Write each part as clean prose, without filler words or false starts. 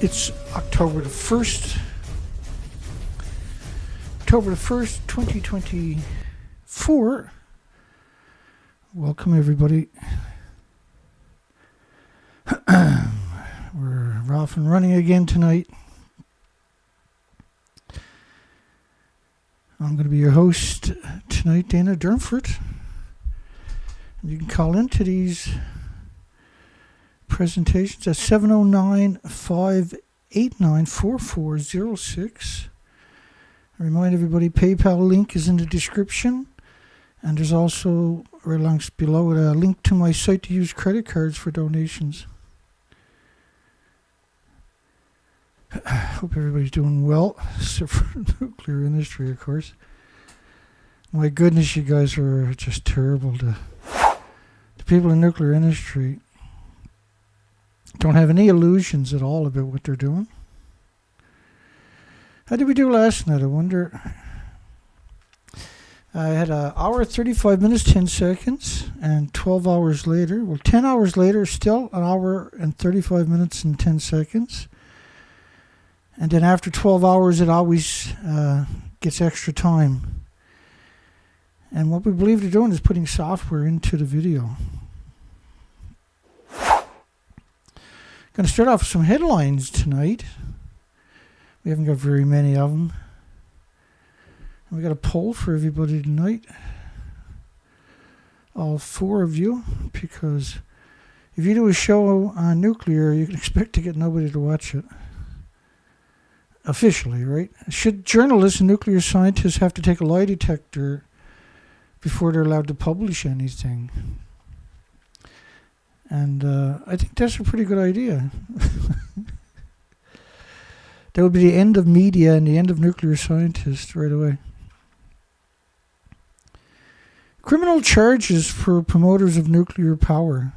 It's October the 1st. October the 1st, 2024. Welcome, everybody. We're off and running again tonight. I'm going to be your host tonight, Dana Durnford. You can call into these presentations at 709-589-4406. I remind everybody, PayPal link is in the description, and there's also right along below it a link to my site to use credit cards for donations. I hope everybody's doing well, except for the nuclear industry, of course. My goodness, you guys are just terrible. The people in the nuclear industry don't have any illusions at all about what they're doing. How did we do last night, I wonder? I had an hour, 35 minutes, 10 seconds, and 12 hours later, 10 hours later, still an hour and 35 minutes and 10 seconds. And then after 12 hours, it always gets extra time. And what we believe they're doing is putting software into the video. Going to start off with some headlines tonight. We haven't got very many of them. And we got a poll for everybody tonight. All four of you, because if you do a show on nuclear, you can expect to get nobody to watch it. Officially, right? Should journalists and nuclear scientists have to take a lie detector before they're allowed to publish anything? And I think that's a pretty good idea. That would be the end of media and the end of nuclear scientists right away. Criminal charges for promoters of nuclear power.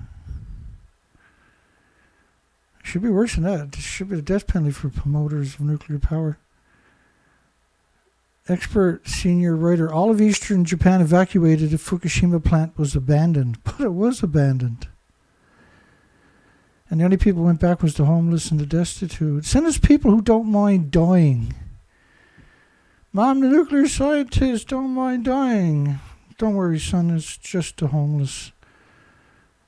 Should be worse than that. There should be the death penalty for promoters of nuclear power. Expert senior writer, all of eastern Japan evacuated if Fukushima plant was abandoned. But it was abandoned. And the only people who went back was the homeless and the destitute. Send us people who don't mind dying. Mom, the nuclear scientists don't mind dying. Don't worry, son, it's just the homeless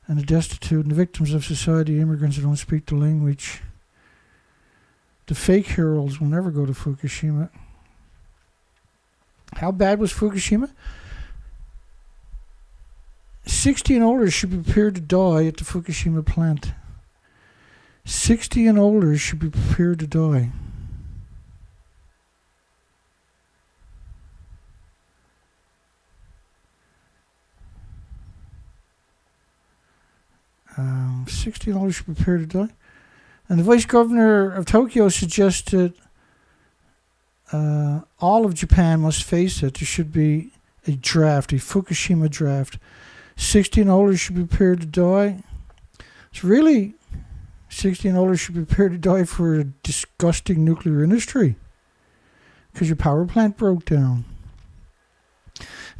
and the destitute and the victims of society, immigrants who don't speak the language. The fake heroes will never go to Fukushima. How bad was Fukushima? 60 and older should be prepared to die at the Fukushima plant. 60 and older should be prepared to die. Um, 60 and older should be prepared to die. And the Vice Governor of Tokyo suggested all of Japan must face it. There should be a draft, a Fukushima draft. 60 and older should be prepared to die. It's really 60 and older should be prepared to die for a disgusting nuclear industry because your power plant broke down.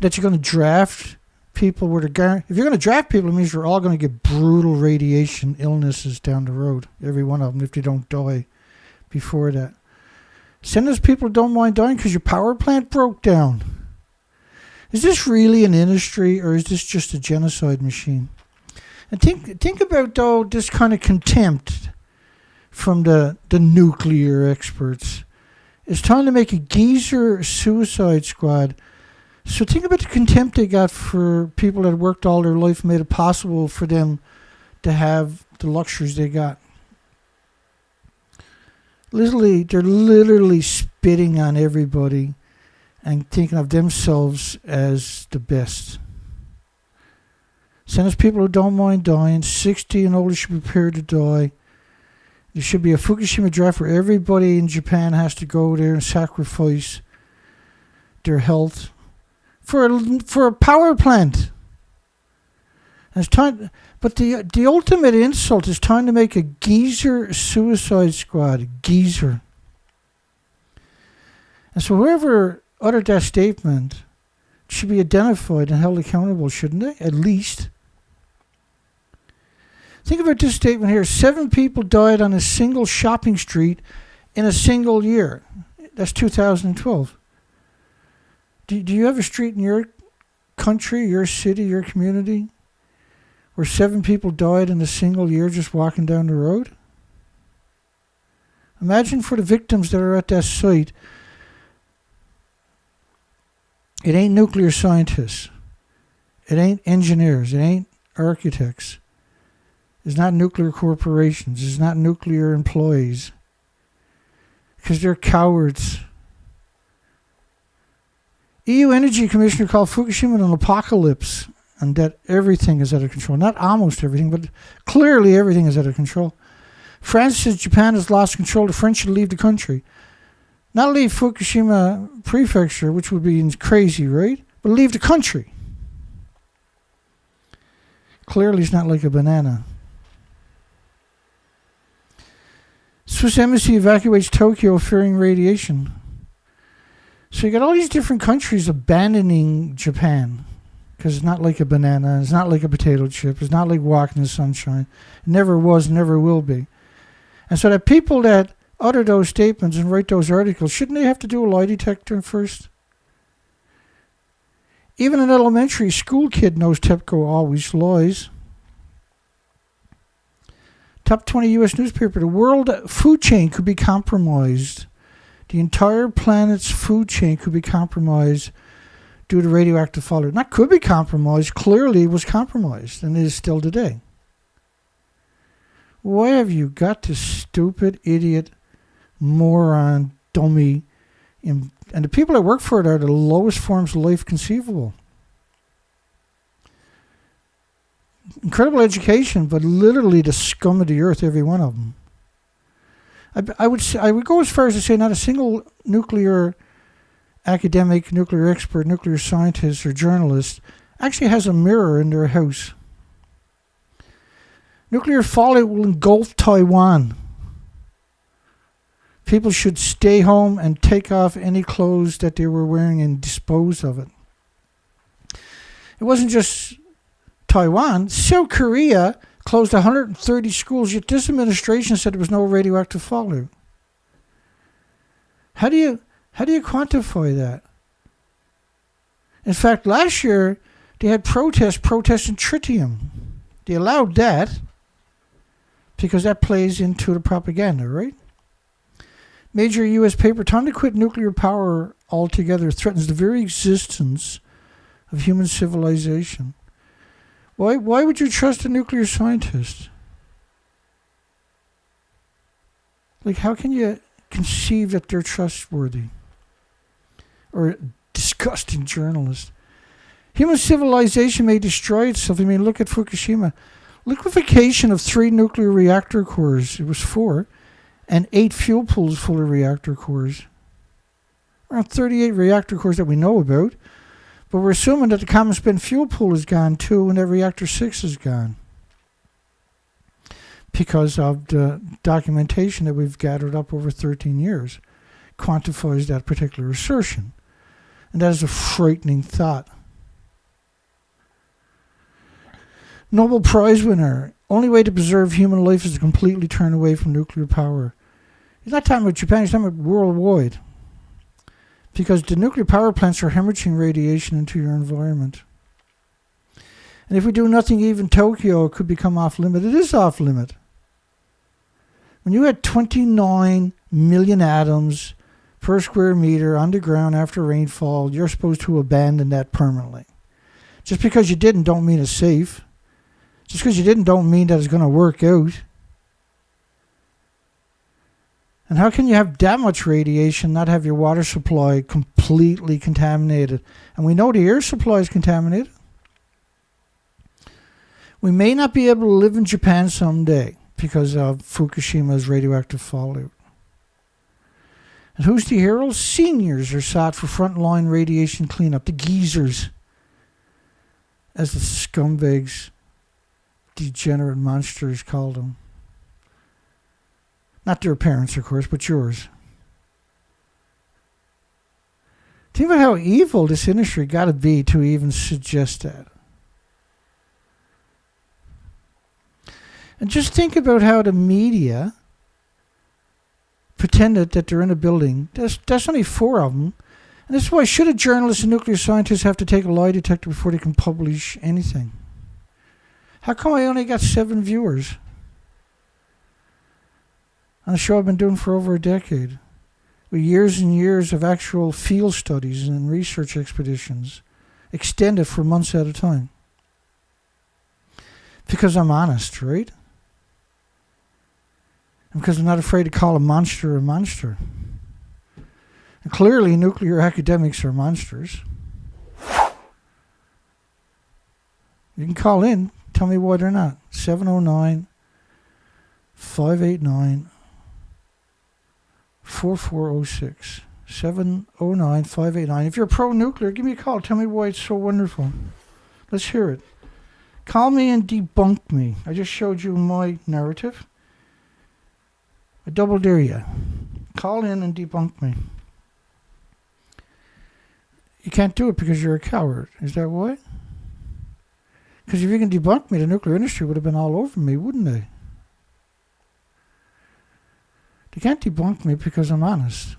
That you're going to draft people where they're if you're going to draft people, it means they're all going to get brutal radiation illnesses down the road. Every one of them, if they don't die before that. Send us people who don't mind dying because your power plant broke down. Is this really an industry, or is this just a genocide machine? And think about, though, this kind of contempt from the nuclear experts. It's time to make a geezer suicide squad. So think about the contempt they got for people that worked all their life and made it possible for them to have the luxuries they got. Literally, they're literally spitting on everybody and thinking of themselves as the best. Send us people who don't mind dying. 60 and older should be prepared to die. There should be a Fukushima draft where everybody in Japan has to go there and sacrifice their health for a power plant. And it's time, but the ultimate insult is time to make a geezer suicide squad. A geezer. And so whoever uttered that statement should be identified and held accountable, shouldn't they? At least. Think about this statement here. 7 people died on a single shopping street in a single year. That's 2012. Do you have a street in your country, your city, your community where 7 people died in a single year just walking down the road? Imagine for the victims that are at that site. It ain't nuclear scientists. It ain't engineers. It ain't architects. It's not nuclear corporations. It's not nuclear employees. Because they're cowards. EU Energy Commissioner called Fukushima an apocalypse and that everything is out of control. Not almost everything, but clearly everything is out of control. France says Japan has lost control. The French should leave the country. Not leave Fukushima prefecture, which would be crazy, right? But leave the country. Clearly it's not like a banana. Swiss embassy evacuates Tokyo fearing radiation. So you got all these different countries abandoning Japan because it's not like a banana, it's not like a potato chip, it's not like walking in the sunshine. It never was, never will be. And so the people that utter those statements and write those articles, shouldn't they have to do a lie detector first? Even an elementary school kid knows TEPCO always lies. Top 20 U.S. newspaper, the world food chain could be compromised. The entire planet's food chain could be compromised due to radioactive fallout. Not could be compromised, clearly was compromised, and it is still today. Why have you got this stupid, idiot, moron, dummy, and the people that work for it are the lowest forms of life conceivable. Incredible education, but literally the scum of the earth, every one of them. I would go as far as to say not a single nuclear academic, nuclear expert, nuclear scientist, or journalist actually has a mirror in their house. Nuclear fallout will engulf Taiwan. People should stay home and take off any clothes that they were wearing and dispose of it. It wasn't just Taiwan. South Korea closed 130 schools, yet this administration said there was no radioactive fallout. How do you quantify that? In fact, last year they had protesting tritium. They allowed that because that plays into the propaganda, right? Major U.S. paper, time to quit nuclear power altogether, threatens the very existence of human civilization. Why would you trust a nuclear scientist? Like, how can you conceive that they're trustworthy? Or a disgusting journalist. Human civilization may destroy itself. I mean, look at Fukushima. Liquefaction of 3 nuclear reactor cores, it was 4, and 8 fuel pools full of reactor cores. Around 38 reactor cores that we know about. But we're assuming that the common spent fuel pool is gone too, and that reactor 6 is gone. Because of the documentation that we've gathered up over 13 years quantifies that particular assertion. And that is a frightening thought. Nobel Prize winner. Only way to preserve human life is to completely turn away from nuclear power. He's not talking about Japan, he's talking about worldwide. Because the nuclear power plants are hemorrhaging radiation into your environment. And if we do nothing, even Tokyo could become off limit. It is off limit. When you had 29 million atoms per square meter underground after rainfall, you're supposed to abandon that permanently. Just because you didn't don't mean it's safe. Just because you didn't don't mean that it's going to work out. And how can you have that much radiation, not have your water supply completely contaminated? And we know the air supply is contaminated. We may not be able to live in Japan someday because of Fukushima's radioactive fallout. And who's the heroes? Seniors are sought for frontline radiation cleanup. The geezers, as the scumbags, degenerate monsters called them. Not their parents, of course, but yours. Think about how evil this industry got to be to even suggest that. And just think about how the media pretended that they're in a building. That's only 4 of them. And this is why should a journalist and nuclear scientist have to take a lie detector before they can publish anything? How come I only got 7 viewers on a show I've been doing for over a decade? With years and years of actual field studies and research expeditions, extended for months at a time. Because I'm honest, right? And because I'm not afraid to call a monster a monster. And clearly nuclear academics are monsters. You can call in, tell me why they're not. 709-589 4406 709-589. If you're pro-nuclear, give me a call. Tell me why it's so wonderful. Let's hear it. Call me and debunk me. I just showed you my narrative. I double dare you. Call in and debunk me. You can't do it because you're a coward. Is that why? Because if you can debunk me, the nuclear industry would have been all over me, wouldn't they? They can't debunk me because I'm honest.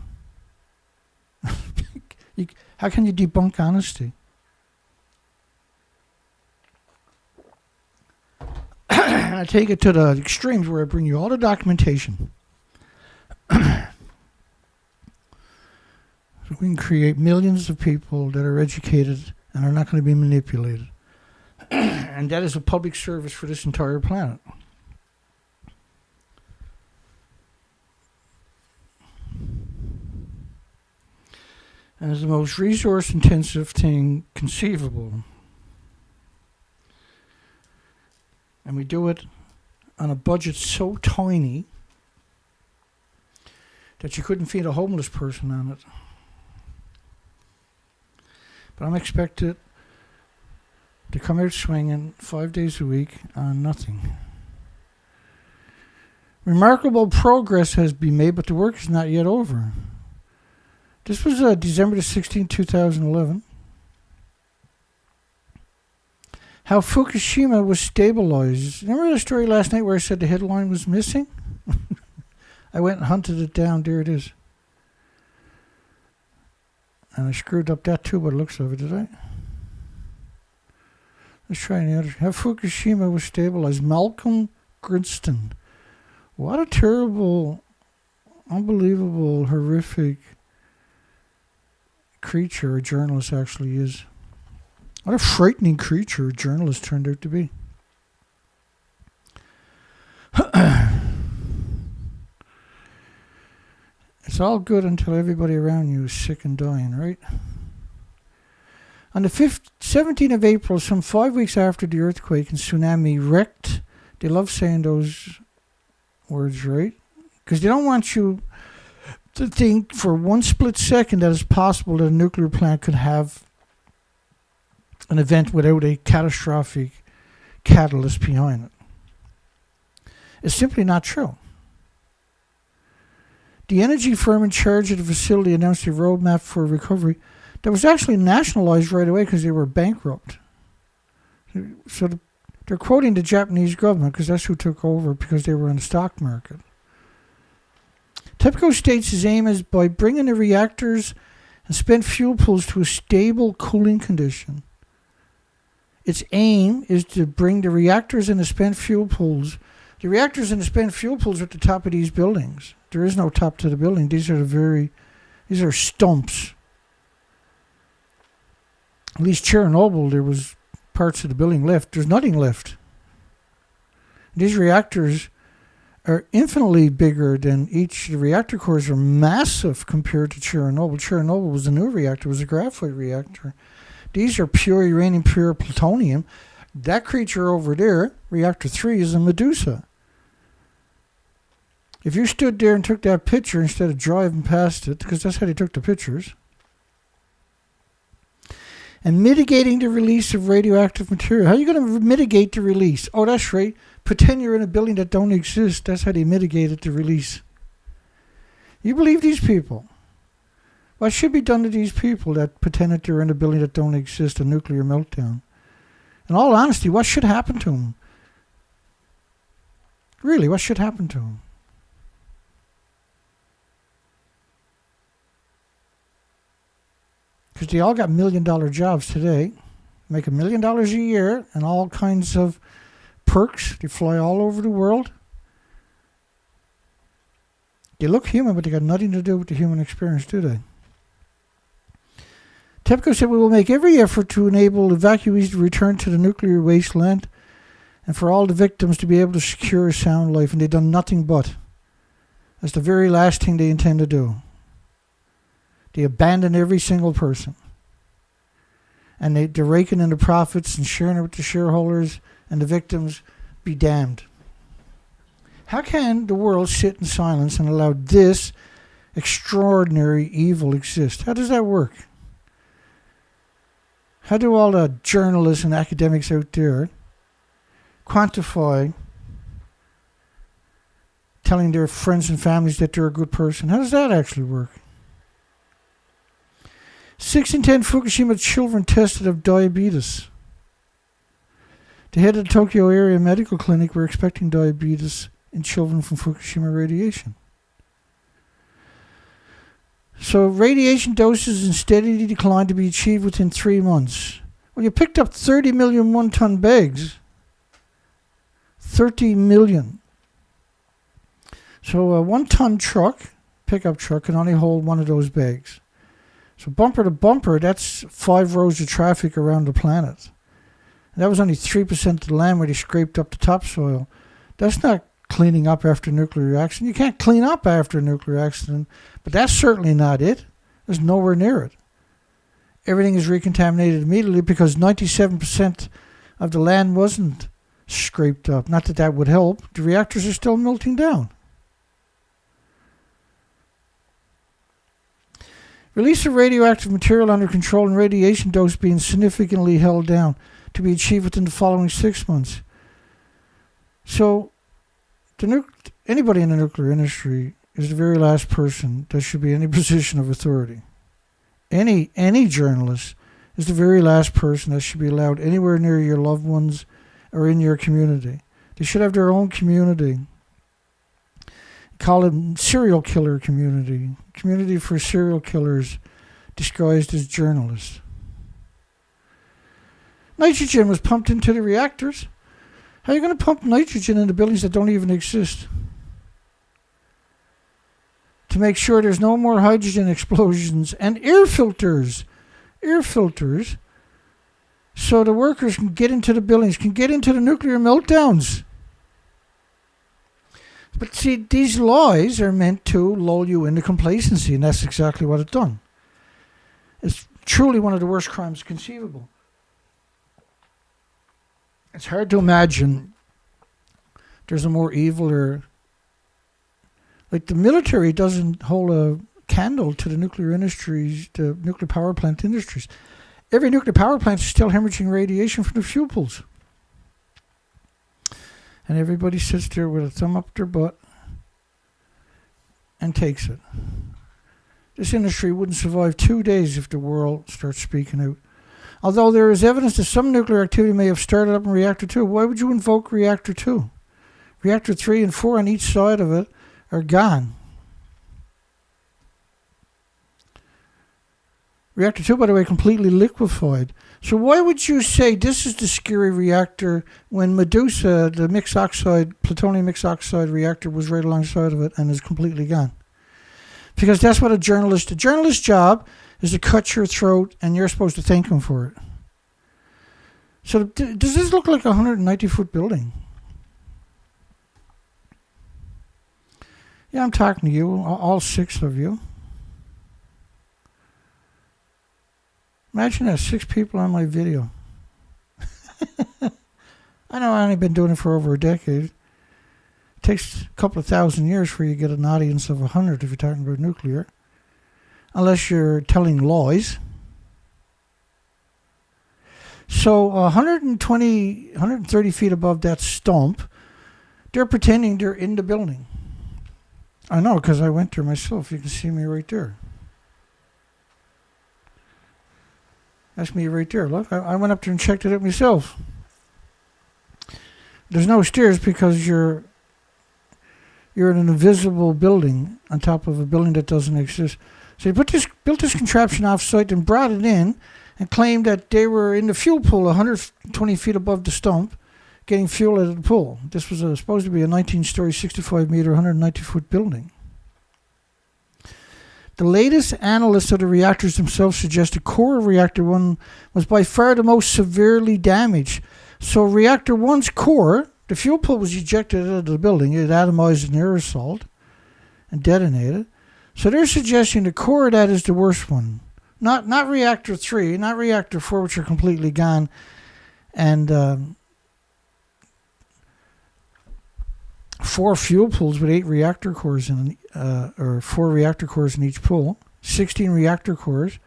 How can you debunk honesty? I take it to the extremes where I bring you all the documentation. So we can create millions of people that are educated and are not going to be manipulated. And that is a public service for this entire planet. And it's the most resource-intensive thing conceivable. And we do it on a budget so tiny that you couldn't feed a homeless person on it. But I'm expected to come out swinging 5 days a week on nothing. Remarkable progress has been made, but the work is not yet over. This was December the 16th, 2011. How Fukushima was stabilized. Remember the story last night where I said the headline was missing? I went and hunted it down. There it is. And I screwed up that too by the looks of it, did I? Let's try the other. How Fukushima was stabilized. Malcolm Grimston. What a terrible, unbelievable, horrific creature a journalist actually is. What a frightening creature a journalist turned out to be. It's all good until everybody around you is sick and dying, right? On the 17th of April, some 5 weeks after the earthquake and tsunami wrecked, they love saying those words, right? Because they don't want you to think for one split second that it's possible that a nuclear plant could have an event without a catastrophic catalyst behind it. It's simply not true. The energy firm in charge of the facility announced a roadmap for recovery that was actually nationalized right away because they were bankrupt. So they're quoting the Japanese government because that's who took over because they were in the stock market. TEPCO states his aim is by bringing the reactors and spent fuel pools to a stable cooling condition. Its aim is to bring the reactors and the spent fuel pools. The reactors and the spent fuel pools are at the top of these buildings. There is no top to the building. These are stumps. At least Chernobyl, there was parts of the building left. There's nothing left. These reactors are infinitely bigger than each. The reactor cores are massive compared to Chernobyl. Chernobyl was a new reactor. It was a graphite reactor. These are pure uranium, pure plutonium. That creature over there, reactor 3, is a Medusa. If you stood there and took that picture instead of driving past it, because that's how they took the pictures, and mitigating the release of radioactive material. How are you going to mitigate the release? Oh, that's right. Pretend you're in a building that don't exist. That's how they mitigated the release. You believe these people? What should be done to these people that pretend that they're in a building that don't exist, a nuclear meltdown? In all honesty, what should happen to them? Really, what should happen to them? Because they all got $1 million jobs today, make $1 million a year and all kinds of perks. They fly all over the world. They look human, but they got nothing to do with the human experience, do they? TEPCO said we will make every effort to enable evacuees to return to the nuclear wasteland and for all the victims to be able to secure a sound life. And they've done nothing but. That's the very last thing they intend to do. They abandon every single person. And they're raking in the profits and sharing it with the shareholders, and the victims be damned. How can the world sit in silence and allow this extraordinary evil exist? How does that work? How do all the journalists and academics out there quantify telling their friends and families that they're a good person? How does that actually work? 6 in 10 Fukushima children tested of diabetes. The head of the Tokyo area medical clinic were expecting diabetes in children from Fukushima radiation. So radiation doses in steady decline to be achieved within 3 months. Well, you picked up 30 million one-ton bags. 30 million. So a one-ton truck, pickup truck, can only hold one of those bags. So bumper to bumper, that's 5 rows of traffic around the planet. And that was only 3% of the land where they scraped up the topsoil. That's not cleaning up after a nuclear accident. You can't clean up after a nuclear accident, but that's certainly not it. There's nowhere near it. Everything is recontaminated immediately because 97% of the land wasn't scraped up. Not that that would help. The reactors are still melting down. Release of radioactive material under control and radiation dose being significantly held down to be achieved within the following 6 months. So, anybody in the nuclear industry is the very last person that should be in any position of authority. Any journalist is the very last person that should be allowed anywhere near your loved ones or in your community. They should have their own community. Call it serial killer community. Community for serial killers disguised as journalists. Nitrogen was pumped into the reactors. How are you going to pump nitrogen into buildings that don't even exist? To make sure there's no more hydrogen explosions and air filters. Air filters. So the workers can get into the buildings, can get into the nuclear meltdowns. But see, these lies are meant to lull you into complacency, and that's exactly what it's done. It's truly one of the worst crimes conceivable. It's hard to imagine there's a more evil or... Like the military doesn't hold a candle to the nuclear industries, the nuclear power plant industries. Every nuclear power plant is still hemorrhaging radiation from the fuel pools. And everybody sits there with a thumb up their butt and takes it. This industry wouldn't survive 2 days if the world starts speaking out. Although there is evidence that some nuclear activity may have started up in Reactor 2, why would you invoke Reactor 2? Reactor 3 and 4 on each side of it are gone. Reactor 2, by the way, completely liquefied. So why would you say this is the scary reactor when Medusa, the mixed oxide, plutonium mixed oxide reactor, was right alongside of it and is completely gone? Because that's what the journalist's job is to cut your throat, and you're supposed to thank him for it. So does this look like a 190-foot building? Yeah, I'm talking to you, all 6 of you. Imagine that, 6 people on my video. I know I've only been doing it for over a decade. It takes a couple of thousand years for you to get an audience of 100 if you're talking about nuclear. Unless you're telling lies. So 120, 130 feet above that stump, they're pretending they're in the building. I know, because I went there myself. You can see me right there. That's me right there. Look, I went up there and checked it out myself. There's no stairs because you're you're in an invisible building on top of a building that doesn't exist. So they built this contraption off-site and brought it in and claimed that they were in the fuel pool 120 feet above the stump getting fuel out of the pool. This was supposed to be a 19-story, 65-meter, 190-foot building. The latest analysts of the reactors themselves suggest the core of Reactor 1 was by far the most severely damaged. So Reactor 1's core, the fuel pool was ejected out of the building. It atomized an aerosol and detonated. So they're suggesting the core of that is the worst one. Not Reactor 3, not Reactor 4, which are completely gone. And 4 fuel pools with 8 reactor cores in, or 4 reactor cores in each pool, 16 reactor cores.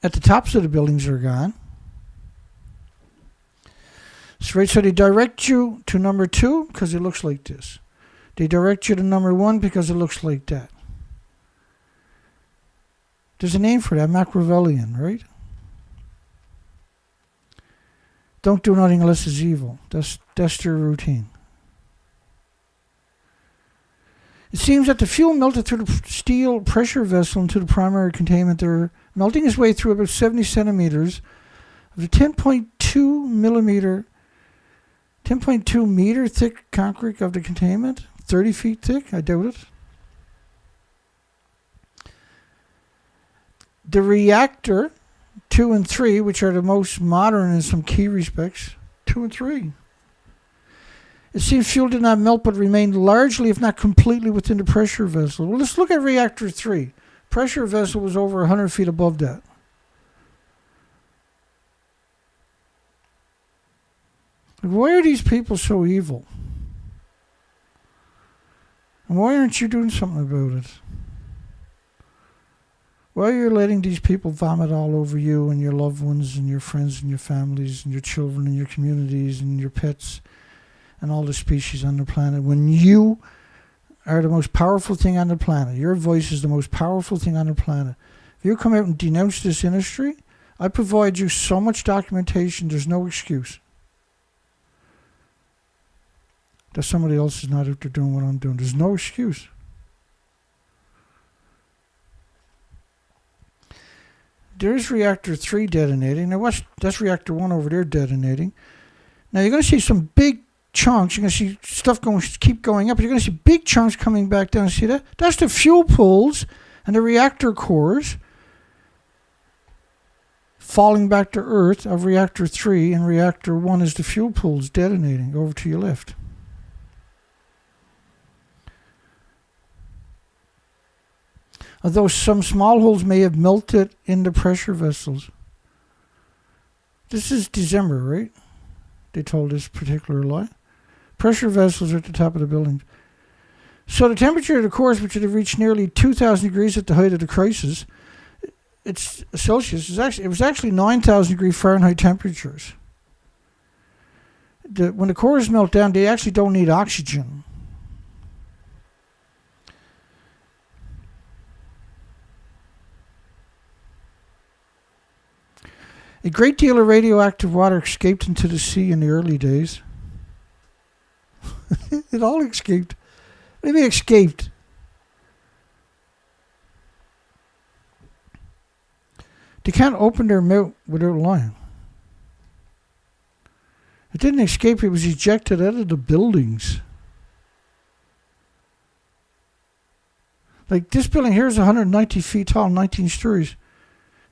At the tops of the buildings are gone. So they direct you to number 2 because it looks like this. They direct you to number 1 because it looks like that. There's a name for that, Machiavellian, right? Don't do nothing unless it's evil. That's their routine. It seems that the fuel melted through the steel pressure vessel into the primary containment. They're melting its way through about 70 centimeters of the 10.2 meter thick concrete of the containment. 30 feet thick, I doubt it. The reactor 2 and 3, which are the most modern in some key respects, 2 and 3. It seems fuel did not melt but remained largely, if not completely, within the pressure vessel. Well, let's look at Reactor 3. Pressure vessel was over 100 feet above that. Why are these people so evil? And why aren't you doing something about it? Why are you letting these people vomit all over you and your loved ones and your friends and your families and your children and your communities and your pets and all the species on the planet when you are the most powerful thing on the planet? Your voice is the most powerful thing on the planet. If you come out and denounce this industry, I provide you so much documentation, there's no excuse that somebody else is not out there doing what I'm doing. There's no excuse. There's Reactor 3 detonating. Now that's Reactor 1 over there detonating. Now you're going to see some big chunks. You're going to see stuff keep going up. You're going to see big chunks coming back down. See that? That's the fuel pools and the reactor cores falling back to Earth of Reactor 3, and Reactor 1 is the fuel pools detonating over to your left. Although some small holes may have melted in the pressure vessels. This is December, right? They told this particular lie. Pressure vessels are at the top of the building. So the temperature of the cores, which had reached nearly 2,000 degrees at the height of the crisis, it's Celsius. It was actually 9,000 degree Fahrenheit temperatures. When the cores melt down, they actually don't need oxygen. A great deal of radioactive water escaped into the sea in the early days. It all escaped. What do you mean escaped? They can't open their mouth without lying. It didn't escape, it was ejected out of the buildings. Like this building here is 190 feet tall, 19 stories.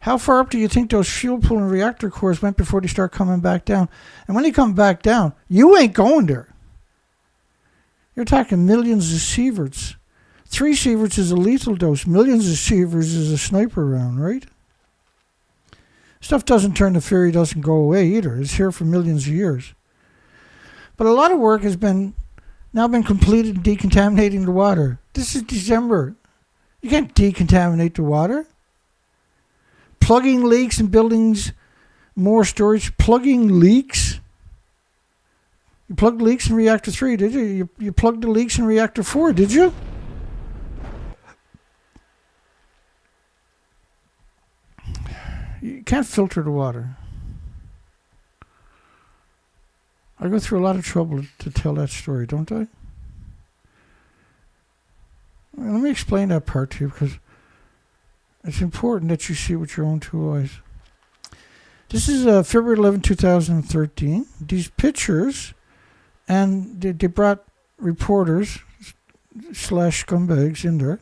How far up do you think those fuel pool and reactor cores went before they start coming back down? And when they come back down, you ain't going there. You're talking millions of sieverts. 3 sieverts is a lethal dose. Millions of sieverts is a sniper round, right? Stuff doesn't turn the fury, doesn't go away either. It's here for millions of years. But a lot of work has now been completed in decontaminating the water. This is December. You can't decontaminate the water. Plugging leaks in buildings, more storage. Plugging leaks. You plugged leaks in Reactor 3, did you? You plugged the leaks in Reactor 4, did you? You can't filter the water. I go through a lot of trouble to tell that story, don't I? me explain that part to you, because it's important that you see with your own two eyes. This is February 11, 2013. These pictures, and they brought reporters / scumbags in there.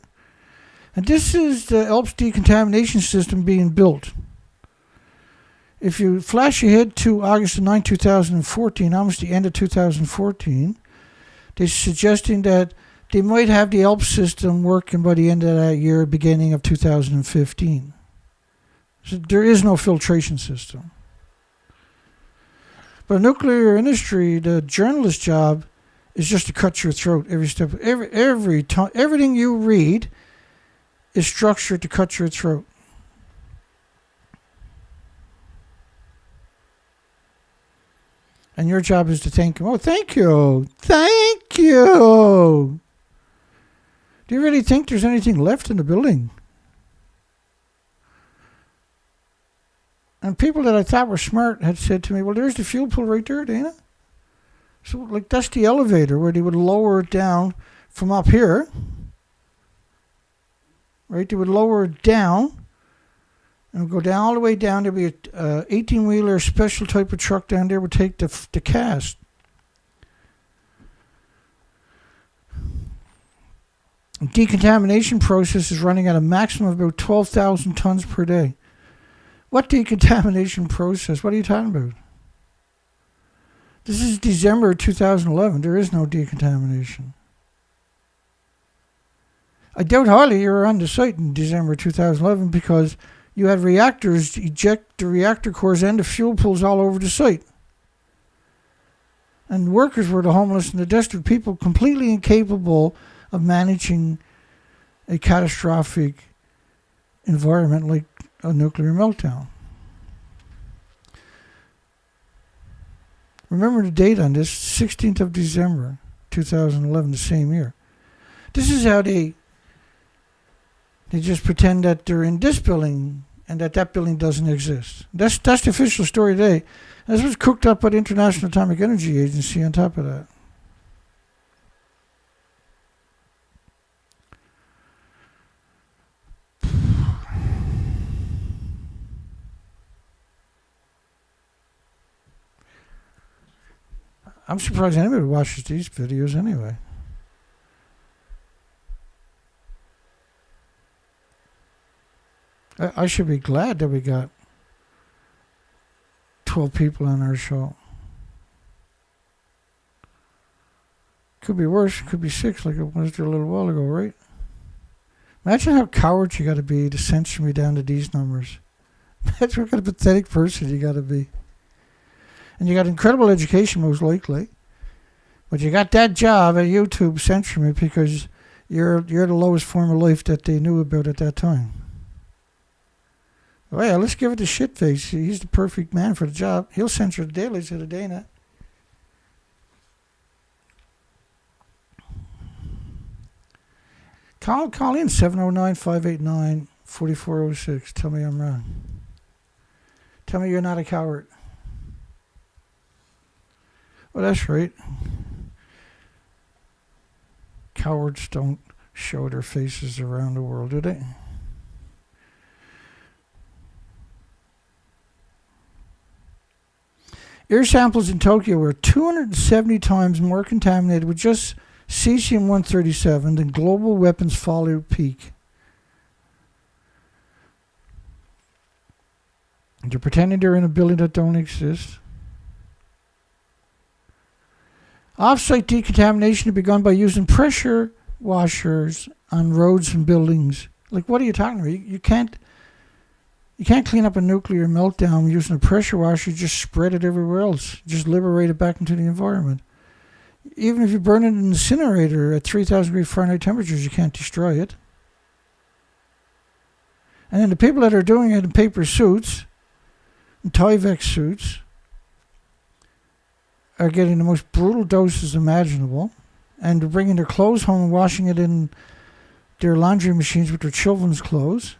And this is the ALPS decontamination system being built. If you flash ahead to August 9, 2014, almost the end of 2014, they're suggesting that they might have the ALPS system working by the end of that year, beginning of 2015. So there is no filtration system. But nuclear industry, the journalist's job is just to cut your throat every step. Every time, everything you read is structured to cut your throat. And your job is to thank him. Oh, thank you. Thank you. Do you really think there's anything left in the building? And people that I thought were smart had said to me, well, there's the fuel pool right there, Dana. So, like, that's the elevator where they would lower it down from up here. Right? They would lower it down. And go down all the way down. There'd be a 18-wheeler special type of truck down there would take the cast. Decontamination process is running at a maximum of about 12,000 tons per day. What decontamination process? What are you talking about? This is December 2011. There is no decontamination. I doubt highly you were on the site in December 2011 because you had reactors to eject the reactor cores and the fuel pools all over the site. And workers were the homeless and the destitute people, completely incapable of managing a catastrophic environment like a nuclear meltdown. Remember the date on this, 16th of December 2011, the same year. This is how they just pretend that they're in this building and that building doesn't exist. That's the official story today. This was cooked up by the International Atomic Energy Agency on top of that. I'm surprised anybody watches these videos anyway. I should be glad that we got 12 people on our show. Could be worse. Could be 6 like it was there a little while ago, right? Imagine how cowards you got to be to censor me down to these numbers. Imagine what kind of pathetic person you got to be. And you got incredible education, most likely. But you got that job at YouTube censoring me because you're the lowest form of life that they knew about at that time. Well, yeah, let's give it to Shitface. He's the perfect man for the job. He'll censor the dailies of the Dana. Call in 709-589-4406. Tell me I'm wrong. Tell me you're not a coward. Well, that's right. Cowards don't show their faces around the world, do they? Air samples in Tokyo were 270 times more contaminated with just cesium-137 than global weapons fallout peak. They're pretending they're in a building that don't exist. Off-site decontamination had begun by using pressure washers on roads and buildings. Like, what are you talking about? You can't clean up a nuclear meltdown using a pressure washer. You just spread it everywhere else. Just liberate it back into the environment. Even if you burn it in an incinerator at 3,000 degree Fahrenheit temperatures, you can't destroy it. And then the people that are doing it in paper suits, and Tyvek suits, are getting the most brutal doses imaginable, and they're bringing their clothes home and washing it in their laundry machines with their children's clothes.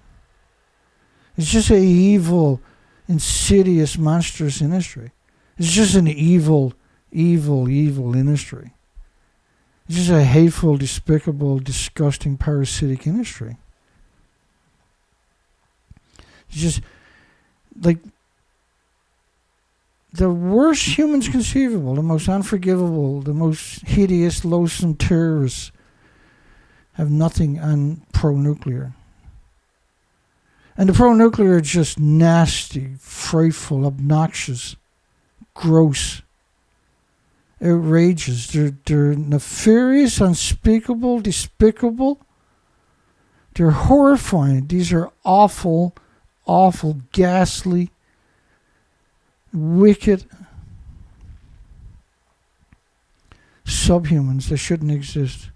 It's just an evil, insidious, monstrous industry. It's just an evil, evil, evil industry. It's just a hateful, despicable, disgusting, parasitic industry. It's just like the worst humans conceivable, the most unforgivable, the most hideous, loathsome terrorists have nothing on pro-nuclear. And the pro-nuclear are just nasty, frightful, obnoxious, gross, outrageous. They're nefarious, unspeakable, despicable. They're horrifying. These are awful, awful, ghastly, wicked subhumans that shouldn't exist.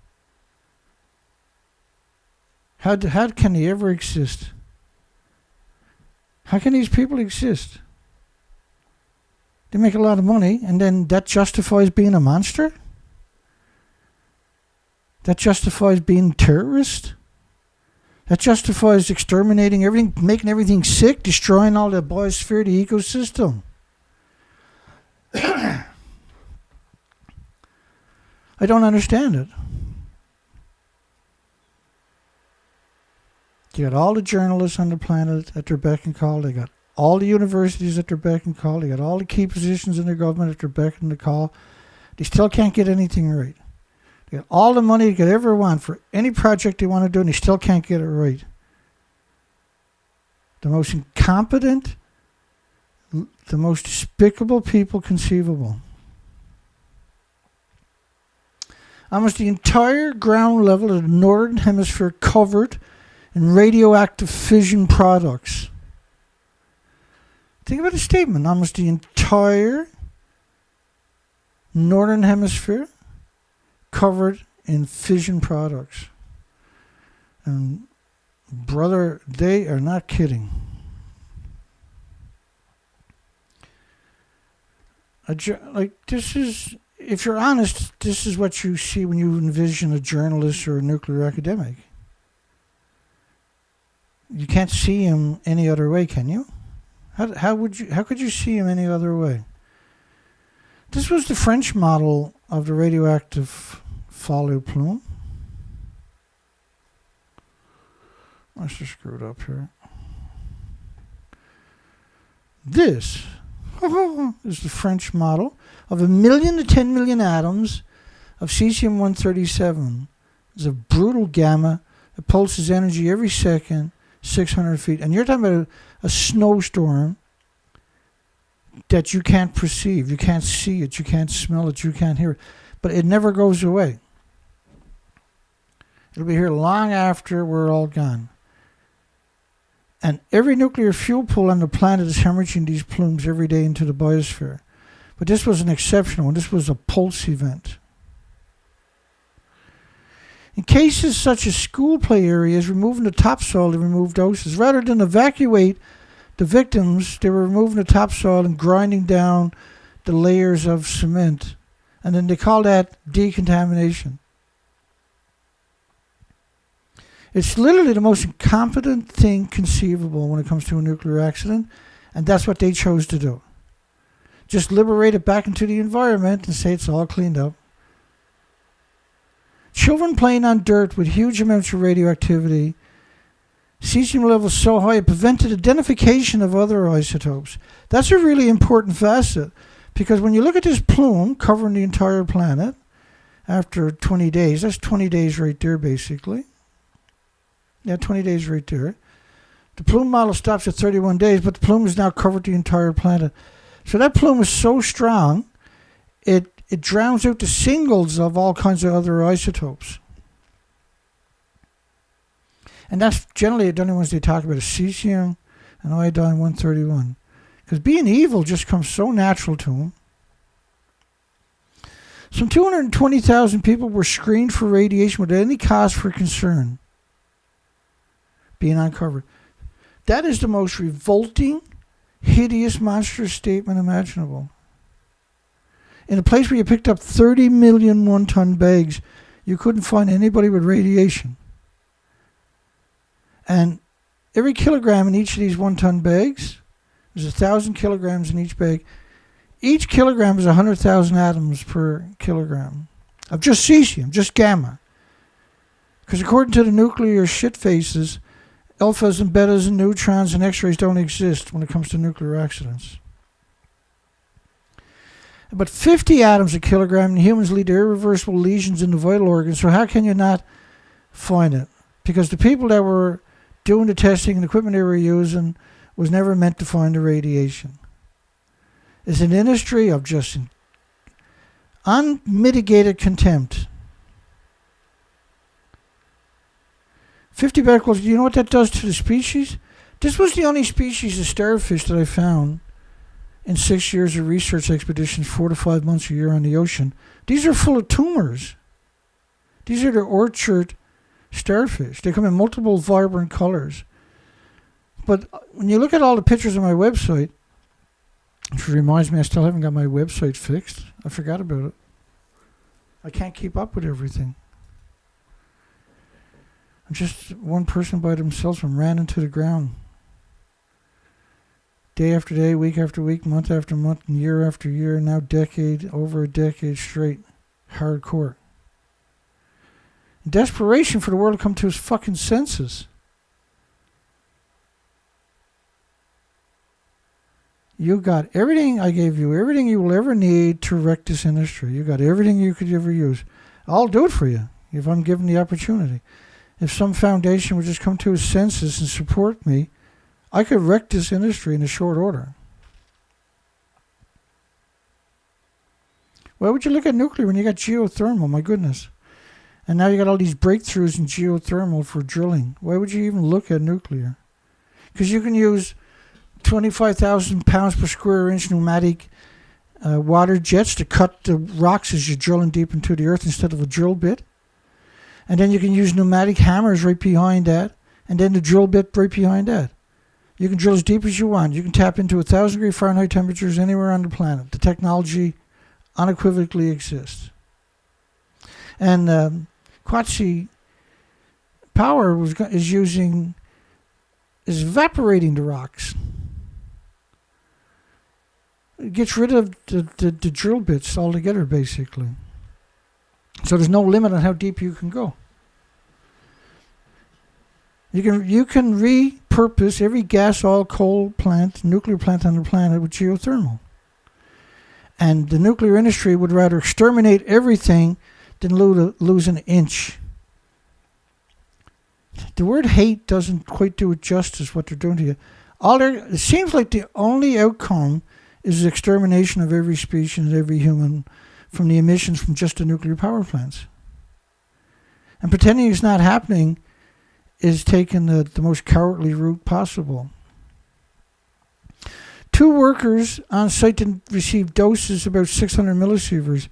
How can they ever exist? How can these people exist? They make a lot of money, and then that justifies being a monster? That justifies being terrorist? That justifies exterminating everything, making everything sick, destroying all the biosphere, the ecosystem. I don't understand it. You got all the journalists on the planet at their beck and call. They got all the universities at their beck and call. They got all the key positions in their government at their beck and call. They still can't get anything right. They got all the money they could ever want for any project they want to do, and they still can't get it right. The most incompetent, the most despicable people conceivable. Almost the entire ground level of the northern hemisphere covered in radioactive fission products. Think about the statement. Almost the entire northern hemisphere covered in fission products. And brother, they are not kidding. Like, this is, if you're honest, this is what you see when you envision a journalist or a nuclear academic. You can't see him any other way, can you? How could you see him any other way? This was the French model of the radioactive follow plume. Let's just screw it up here. This is the French model of 1 million to 10 million atoms of cesium-137. It's a brutal gamma. It pulses energy every second, 600 feet. And you're talking about a snowstorm that you can't perceive. You can't see it. You can't smell it. You can't hear it. But it never goes away. It'll be here long after we're all gone. And every nuclear fuel pool on the planet is hemorrhaging these plumes every day into the biosphere. But this was an exceptional one. This was a pulse event. In cases such as school play areas, removing the topsoil to remove doses. Rather than evacuate the victims, they were removing the topsoil and grinding down the layers of cement. And then they call that decontamination. It's literally the most incompetent thing conceivable when it comes to a nuclear accident, and that's what they chose to do. Just liberate it back into the environment and say it's all cleaned up. Children playing on dirt with huge amounts of radioactivity, cesium levels so high it prevented identification of other isotopes. That's a really important facet, because when you look at this plume covering the entire planet after 20 days, that's 20 days right there basically. Yeah, 20 days right there. The plume model stops at 31 days, but the plume has now covered the entire planet. So that plume is so strong, it drowns out the singles of all kinds of other isotopes. And that's generally the only ones they talk about is cesium and iodine-131. Because being evil just comes so natural to them. Some 220,000 people were screened for radiation without any cause for concern being uncovered. That is the most revolting, hideous, monstrous statement imaginable. In a place where you picked up 30 million one-ton bags, you couldn't find anybody with radiation. And every kilogram in each of these one-ton bags, there's 1,000 kilograms in each bag. Each kilogram is 100,000 atoms per kilogram. of just cesium, just gamma. Because according to the nuclear shit faces, alphas and betas and neutrons and X-rays don't exist when it comes to nuclear accidents. But 50 atoms a kilogram in humans lead to irreversible lesions in the vital organs, so how can you not find it? Because the people that were doing the testing and the equipment they were using was never meant to find the radiation. It's an industry of just unmitigated contempt. 50 becquerels, do you know what that does to the species? This was the only species of starfish that I found in 6 years of research expeditions, 4 to 5 months a year on the ocean. These are full of tumors. These are the orchard starfish. They come in multiple vibrant colors. But when you look at all the pictures on my website, which reminds me I still haven't got my website fixed. I forgot about it. I can't keep up with everything. I'm just one person by themselves and ran into the ground. Day after day, week after week, month after month, and year after year, now over a decade straight. Hardcore. In desperation for the world to come to its fucking senses. You got everything I gave you, everything you will ever need to wreck this industry. You got everything you could ever use. I'll do it for you if I'm given the opportunity. If some foundation would just come to its senses and support me, I could wreck this industry in a short order. Why would you look at nuclear when you got geothermal? My goodness. And now you got all these breakthroughs in geothermal for drilling. Why would you even look at nuclear? Because you can use 25,000 pounds per square inch pneumatic water jets to cut the rocks as you're drilling deep into the earth instead of a drill bit. And then you can use pneumatic hammers right behind that, and then the drill bit right behind that. You can drill as deep as you want. You can tap into 1,000 degree Fahrenheit temperatures anywhere on the planet. The technology unequivocally exists. And Quatsi Power is evaporating the rocks. It gets rid of the drill bits altogether, basically. So there's no limit on how deep you can go. You can repurpose every gas, oil, coal plant, nuclear plant on the planet with geothermal. And the nuclear industry would rather exterminate everything than lose an inch. The word hate doesn't quite do it justice what they're doing to you. It seems like the only outcome is the extermination of every species and every human from the emissions from just the nuclear power plants. And pretending it's not happening is taking the most cowardly route possible. 2 workers on site didn't receive doses about 600 millisieverts.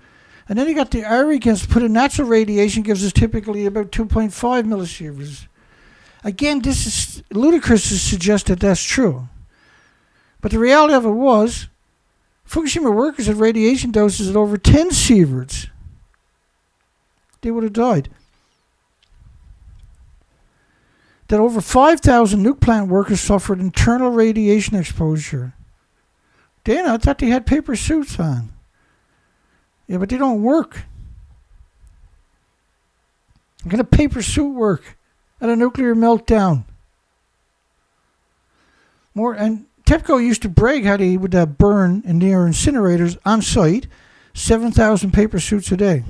And then you got the arrogance to put in natural radiation gives us typically about 2.5 millisieverts. Again, this is ludicrous to suggest that that's true. But the reality of it was, Fukushima workers had radiation doses at over 10 sieverts. They would have died. That over 5,000 nuke plant workers suffered internal radiation exposure. Dana, I thought they had paper suits on. Yeah, but they don't work. How can a paper suit work at a nuclear meltdown? And TEPCO used to brag how they would burn in their incinerators on site 7,000 paper suits a day.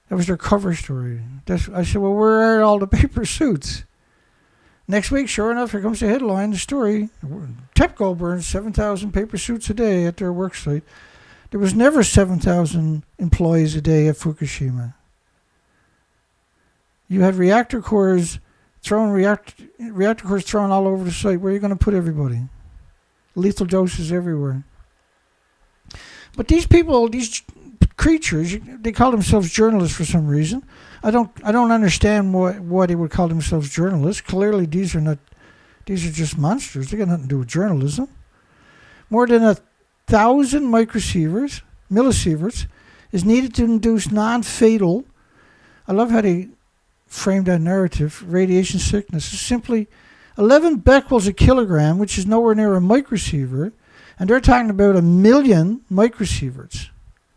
That was their cover story. I said, well, where are all the paper suits? Next week, sure enough, here comes the headline, the story. TEPCO burns 7,000 paper suits a day at their work site. There was never 7,000 employees a day at Fukushima. You had reactor cores thrown all over the site. Where are you going to put everybody? Lethal doses everywhere. But these people, these creatures, they call themselves journalists for some reason. I don't understand why they would call themselves journalists. Clearly, these are just monsters. They got nothing to do with journalism. More than 1,000 millisieverts is needed to induce non-fatal. I love how they frame that narrative. Radiation sickness is simply 11 becquerels a kilogram, which is nowhere near a microsievert, and they're talking about 1 million microsieverts.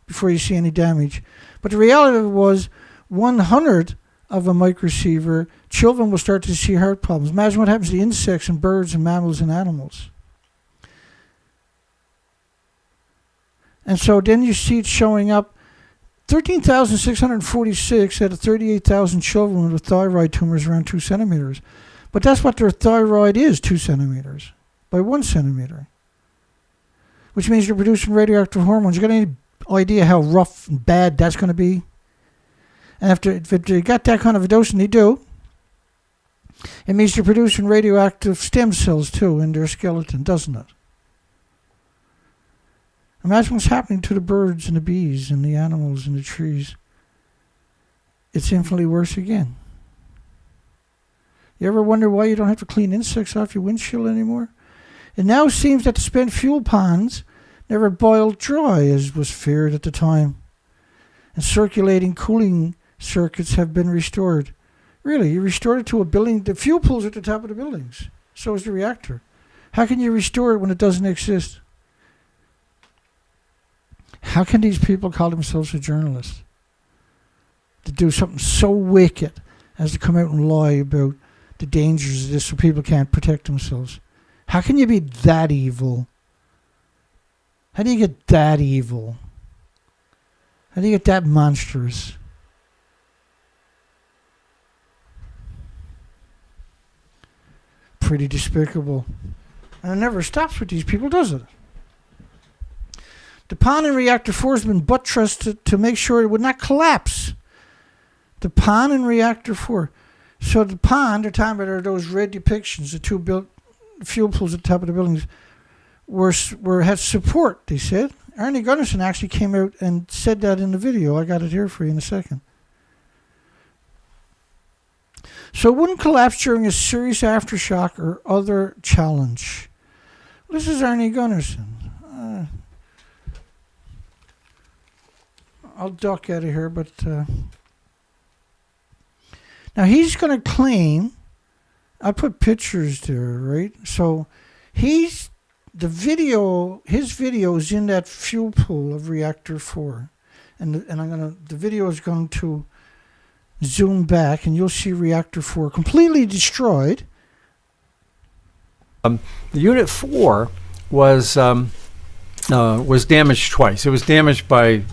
before you see any damage. But the reality of it was 1/100 of a microsiever, children will start to see heart problems. Imagine what happens to insects and birds and mammals and animals. And so then you see it showing up. 13,646 out of 38,000 children with thyroid tumors around 2 centimeters. But that's what their thyroid is, 2 centimeters by 1 centimeter. Which means you're producing radioactive hormones. You got any idea how rough and bad that's going to be? And if they got that kind of a dose, and they do, it means they're producing radioactive stem cells too in their skeleton, doesn't it? Imagine what's happening to the birds and the bees and the animals and the trees. It's infinitely worse again. You ever wonder why you don't have to clean insects off your windshield anymore? It now seems that the spent fuel ponds never boiled dry, as was feared at the time. And circulating cooling circuits have been restored. Really, you restored it to a building. The fuel pool's at the top of the buildings. So is the reactor. How can you restore it when it doesn't exist? How can these people call themselves a journalist? To do something so wicked as to come out and lie about the dangers of this so people can't protect themselves. How can you be that evil? How do you get that evil? How do you get that monstrous? Pretty despicable. And it never stops with these people, does it? The pond in reactor 4 has been buttressed to make sure it would not collapse. The pond in reactor 4. So the pond, they're talking about those red depictions, the two built fuel pools at the top of the buildings, had support, they said. Arnie Gunnarsson actually came out and said that in the video. I got it here for you in a second. So it wouldn't collapse during a serious aftershock or other challenge. This is Arnie Gunnarsson. I'll duck out of here, but now he's going to claim, I put pictures there, right? So his video is in that fuel pool of reactor 4, and the video is going to zoom back, and you'll see reactor 4 completely destroyed. Unit 4 was damaged twice. It was damaged by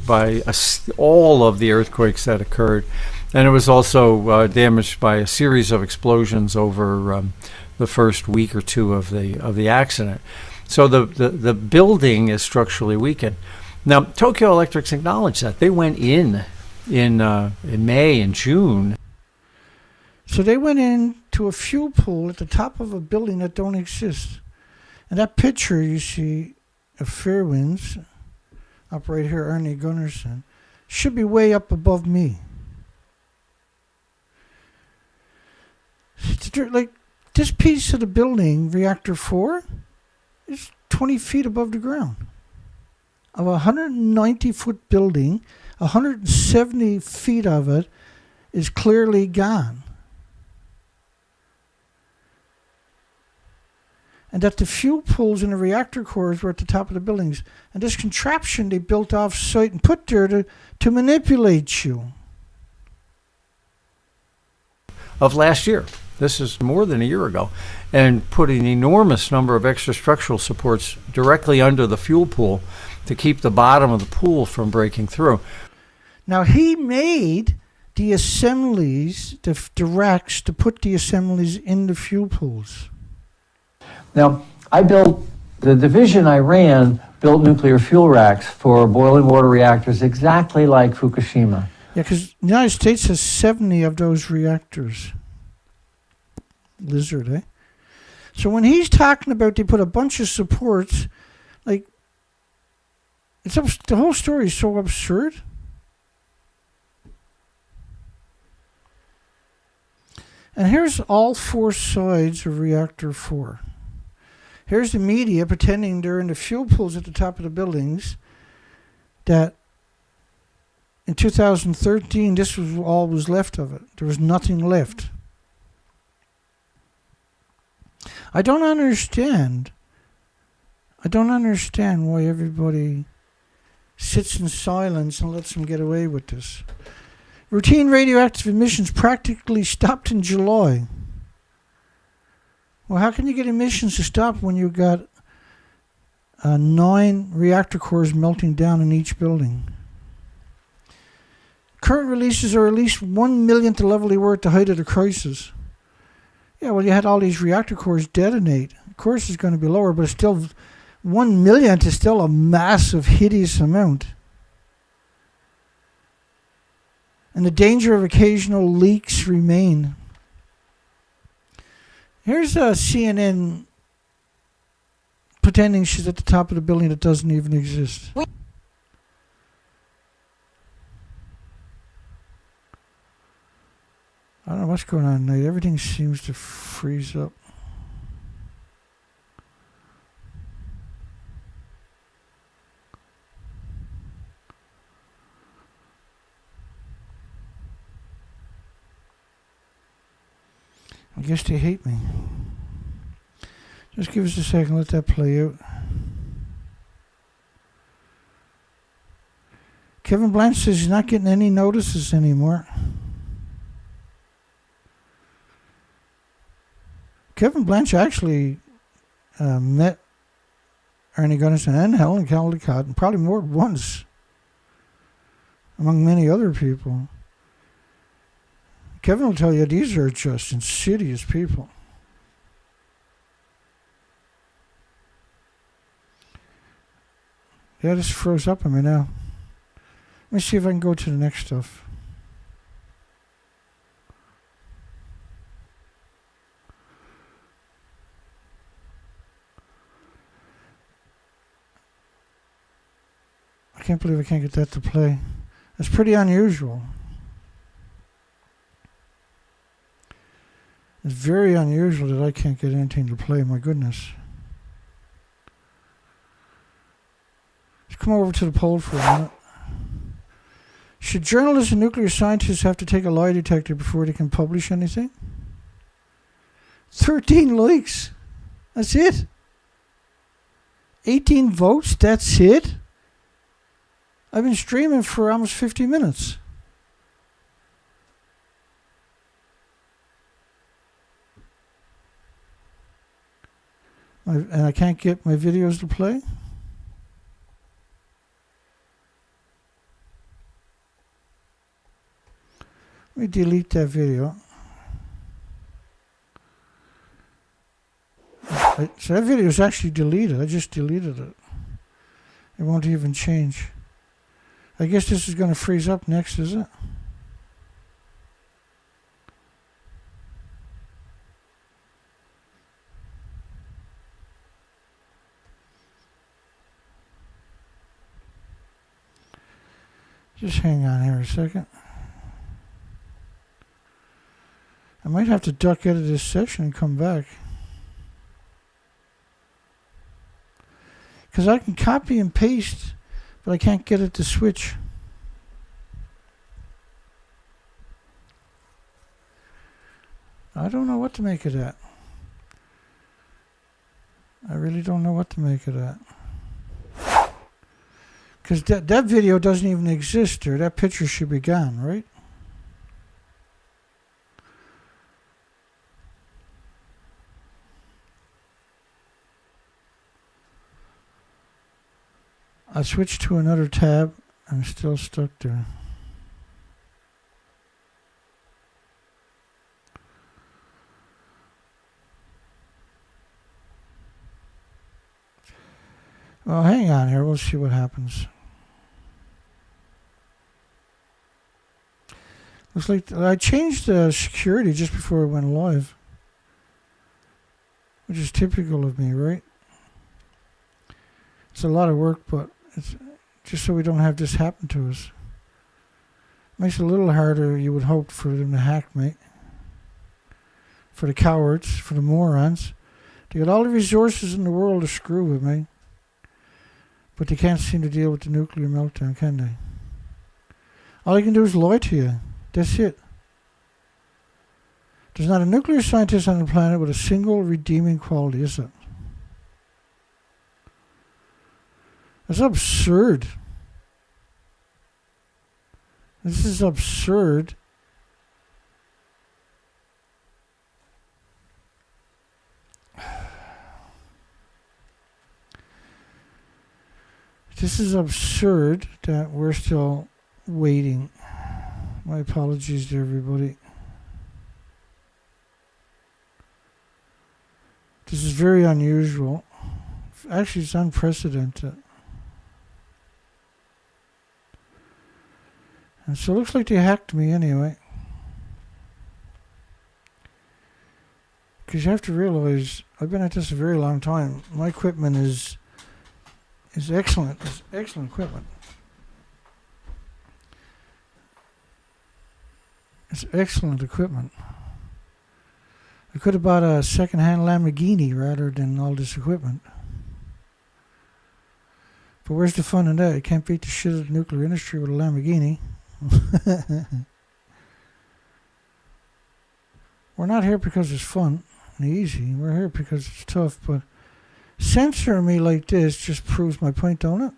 all of the earthquakes that occurred, and it was also damaged by a series of explosions over the first week or two of the accident. So the building is structurally weakened. Now, Tokyo Electric's acknowledged that. They went in May and June. So they went into a fuel pool at the top of a building that don't exist. And that picture you see of Fairwinds, up right here, Arnie Gunnarsson, should be way up above me. Like, this piece of the building, reactor 4, is 20 feet above the ground. Of a 190-foot building, 170 feet of it is clearly gone. And that the fuel pools and the reactor cores were at the top of the buildings. And this contraption they built off-site and put there to manipulate you. Of last year. This is more than a year ago. And put an enormous number of extra structural supports directly under the fuel pool to keep the bottom of the pool from breaking through. Now, he made the assemblies, the racks, to put the assemblies in the fuel pools. Now, the division I ran built nuclear fuel racks for boiling water reactors exactly like Fukushima. Yeah, because the United States has 70 of those reactors. Lizard, eh? So when he's talking about they put a bunch of supports, like, the whole story is so absurd. And here's all 4 sides of reactor 4. Here's the media pretending they're in the fuel pools at the top of the buildings, that in 2013, this was all was left of it. There was nothing left. I don't understand why everybody sits in silence and lets them get away with this. Routine radioactive emissions practically stopped in July. Well, how can you get emissions to stop when you've got 9 reactor cores melting down in each building? Current releases are at least 1 millionth the level they were at the height of the crisis. Yeah, well, you had all these reactor cores detonate. Of course, it's going to be lower, but it's still 1 millionth is still a massive, hideous amount. And the danger of occasional leaks remain. Here's CNN pretending she's at the top of the building that doesn't even exist. I don't know what's going on tonight. Everything seems to freeze up. I guess they hate me. Just give us a second, let that play out. Kevin Blanche says he's not getting any notices anymore. Kevin Blanche actually met Ernie Gunnison and Helen Caldecott, and probably more than once, among many other people. Kevin will tell you these are just insidious people. Yeah, this froze up on me now. Let me see if I can go to the next stuff. I can't believe I can't get that to play. That's pretty unusual. It's very unusual that I can't get anything to play, my goodness. Let's come over to the poll for a minute. Should journalists and nuclear scientists have to take a lie detector before they can publish anything? 13 likes. That's it. 18 votes. That's it. I've been streaming for almost 50 minutes. And I can't get my videos to play? Let me delete that video. So that video is actually deleted. I just deleted it. It won't even change. I guess this is going to freeze up next, is it? Just hang on here a second. I might have to duck out of this session and come back. Because I can copy and paste, but I can't get it to switch. I don't know what to make of that. I really don't know what to make of that. Because that video doesn't even exist there. That picture should be gone, right? I switched to another tab. I'm still stuck there. Well, hang on here. We'll see what happens. Looks like I changed the security just before it went live, which is typical of me, right? It's a lot of work, but it's just so we don't have this happen to us. Makes it a little harder, you would hope, for them to hack me. For the cowards, for the morons. They got all the resources in the world to screw with me. But they can't seem to deal with the nuclear meltdown, can they? All they can do is lie to you. That's it. There's not a nuclear scientist on the planet with a single redeeming quality, is it? That's absurd. This is absurd. This is absurd that we're still waiting. My apologies to everybody. This is very unusual. Actually, it's unprecedented. And so it looks like they hacked me anyway. Because you have to realize, I've been at this a very long time. My equipment is excellent. It's excellent equipment. It's excellent equipment. I could have bought a second-hand Lamborghini rather than all this equipment. But where's the fun in that? You can't beat the shit out of the nuclear industry with a Lamborghini. We're not here because it's fun and easy. We're here because it's tough. But censoring me like this just proves my point, don't it?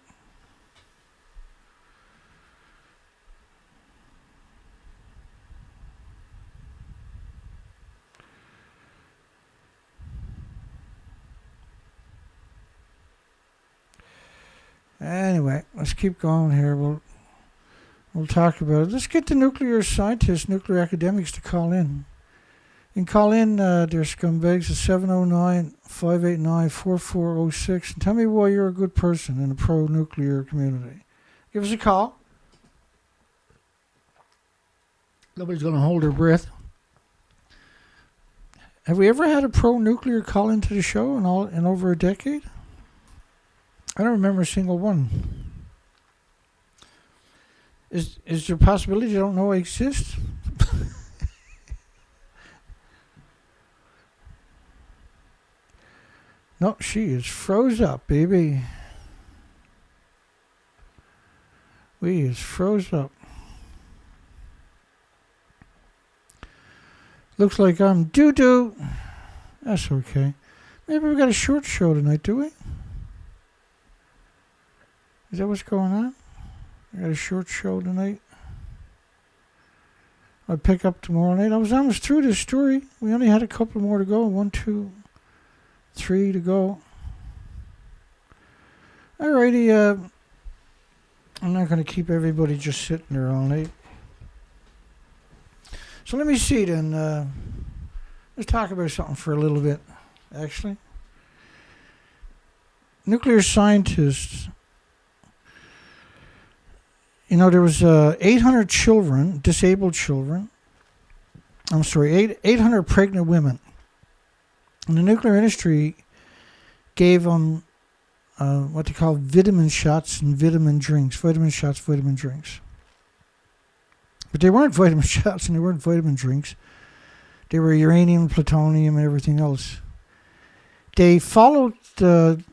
Anyway, let's keep going here. We'll talk about it. Let's get the nuclear scientists, nuclear academics to call in. You can call in, dear scumbags, at 709-589-4406 and tell me why you're a good person in the pro-nuclear community. Give us a call. Nobody's going to hold their breath. Have we ever had a pro-nuclear call into the show in over a decade? I don't remember a single one. Is there a possibility you don't know I exist? No, she is froze up, baby. We is froze up. Looks like I'm doo-doo. That's okay. Maybe we got a short show tonight, do we? Is that what's going on? I got a short show tonight. I'll pick up tomorrow night. I was almost through this story. We only had a couple more to go. 1, 2, 3 to go. Alrighty, I'm not going to keep everybody just sitting there all night. So let me see then. Let's talk about something for a little bit, actually. Nuclear scientists. You know, there was 800 children, disabled children. 800 pregnant women. And the nuclear industry gave them what they call vitamin shots and vitamin drinks. Vitamin shots, vitamin drinks. But they weren't vitamin shots and they weren't vitamin drinks. They were uranium, plutonium, and everything else. They followed the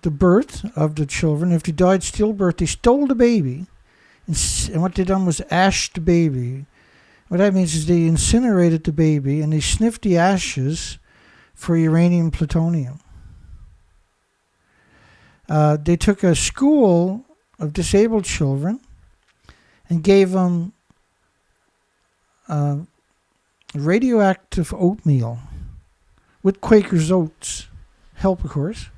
birth of the children. If they died stillbirth, they stole the baby. And what they done was ash the baby. What that means is they incinerated the baby and they sniffed the ashes for uranium plutonium. They took a school of disabled children and gave them radioactive oatmeal with Quaker's oats. Help, of course.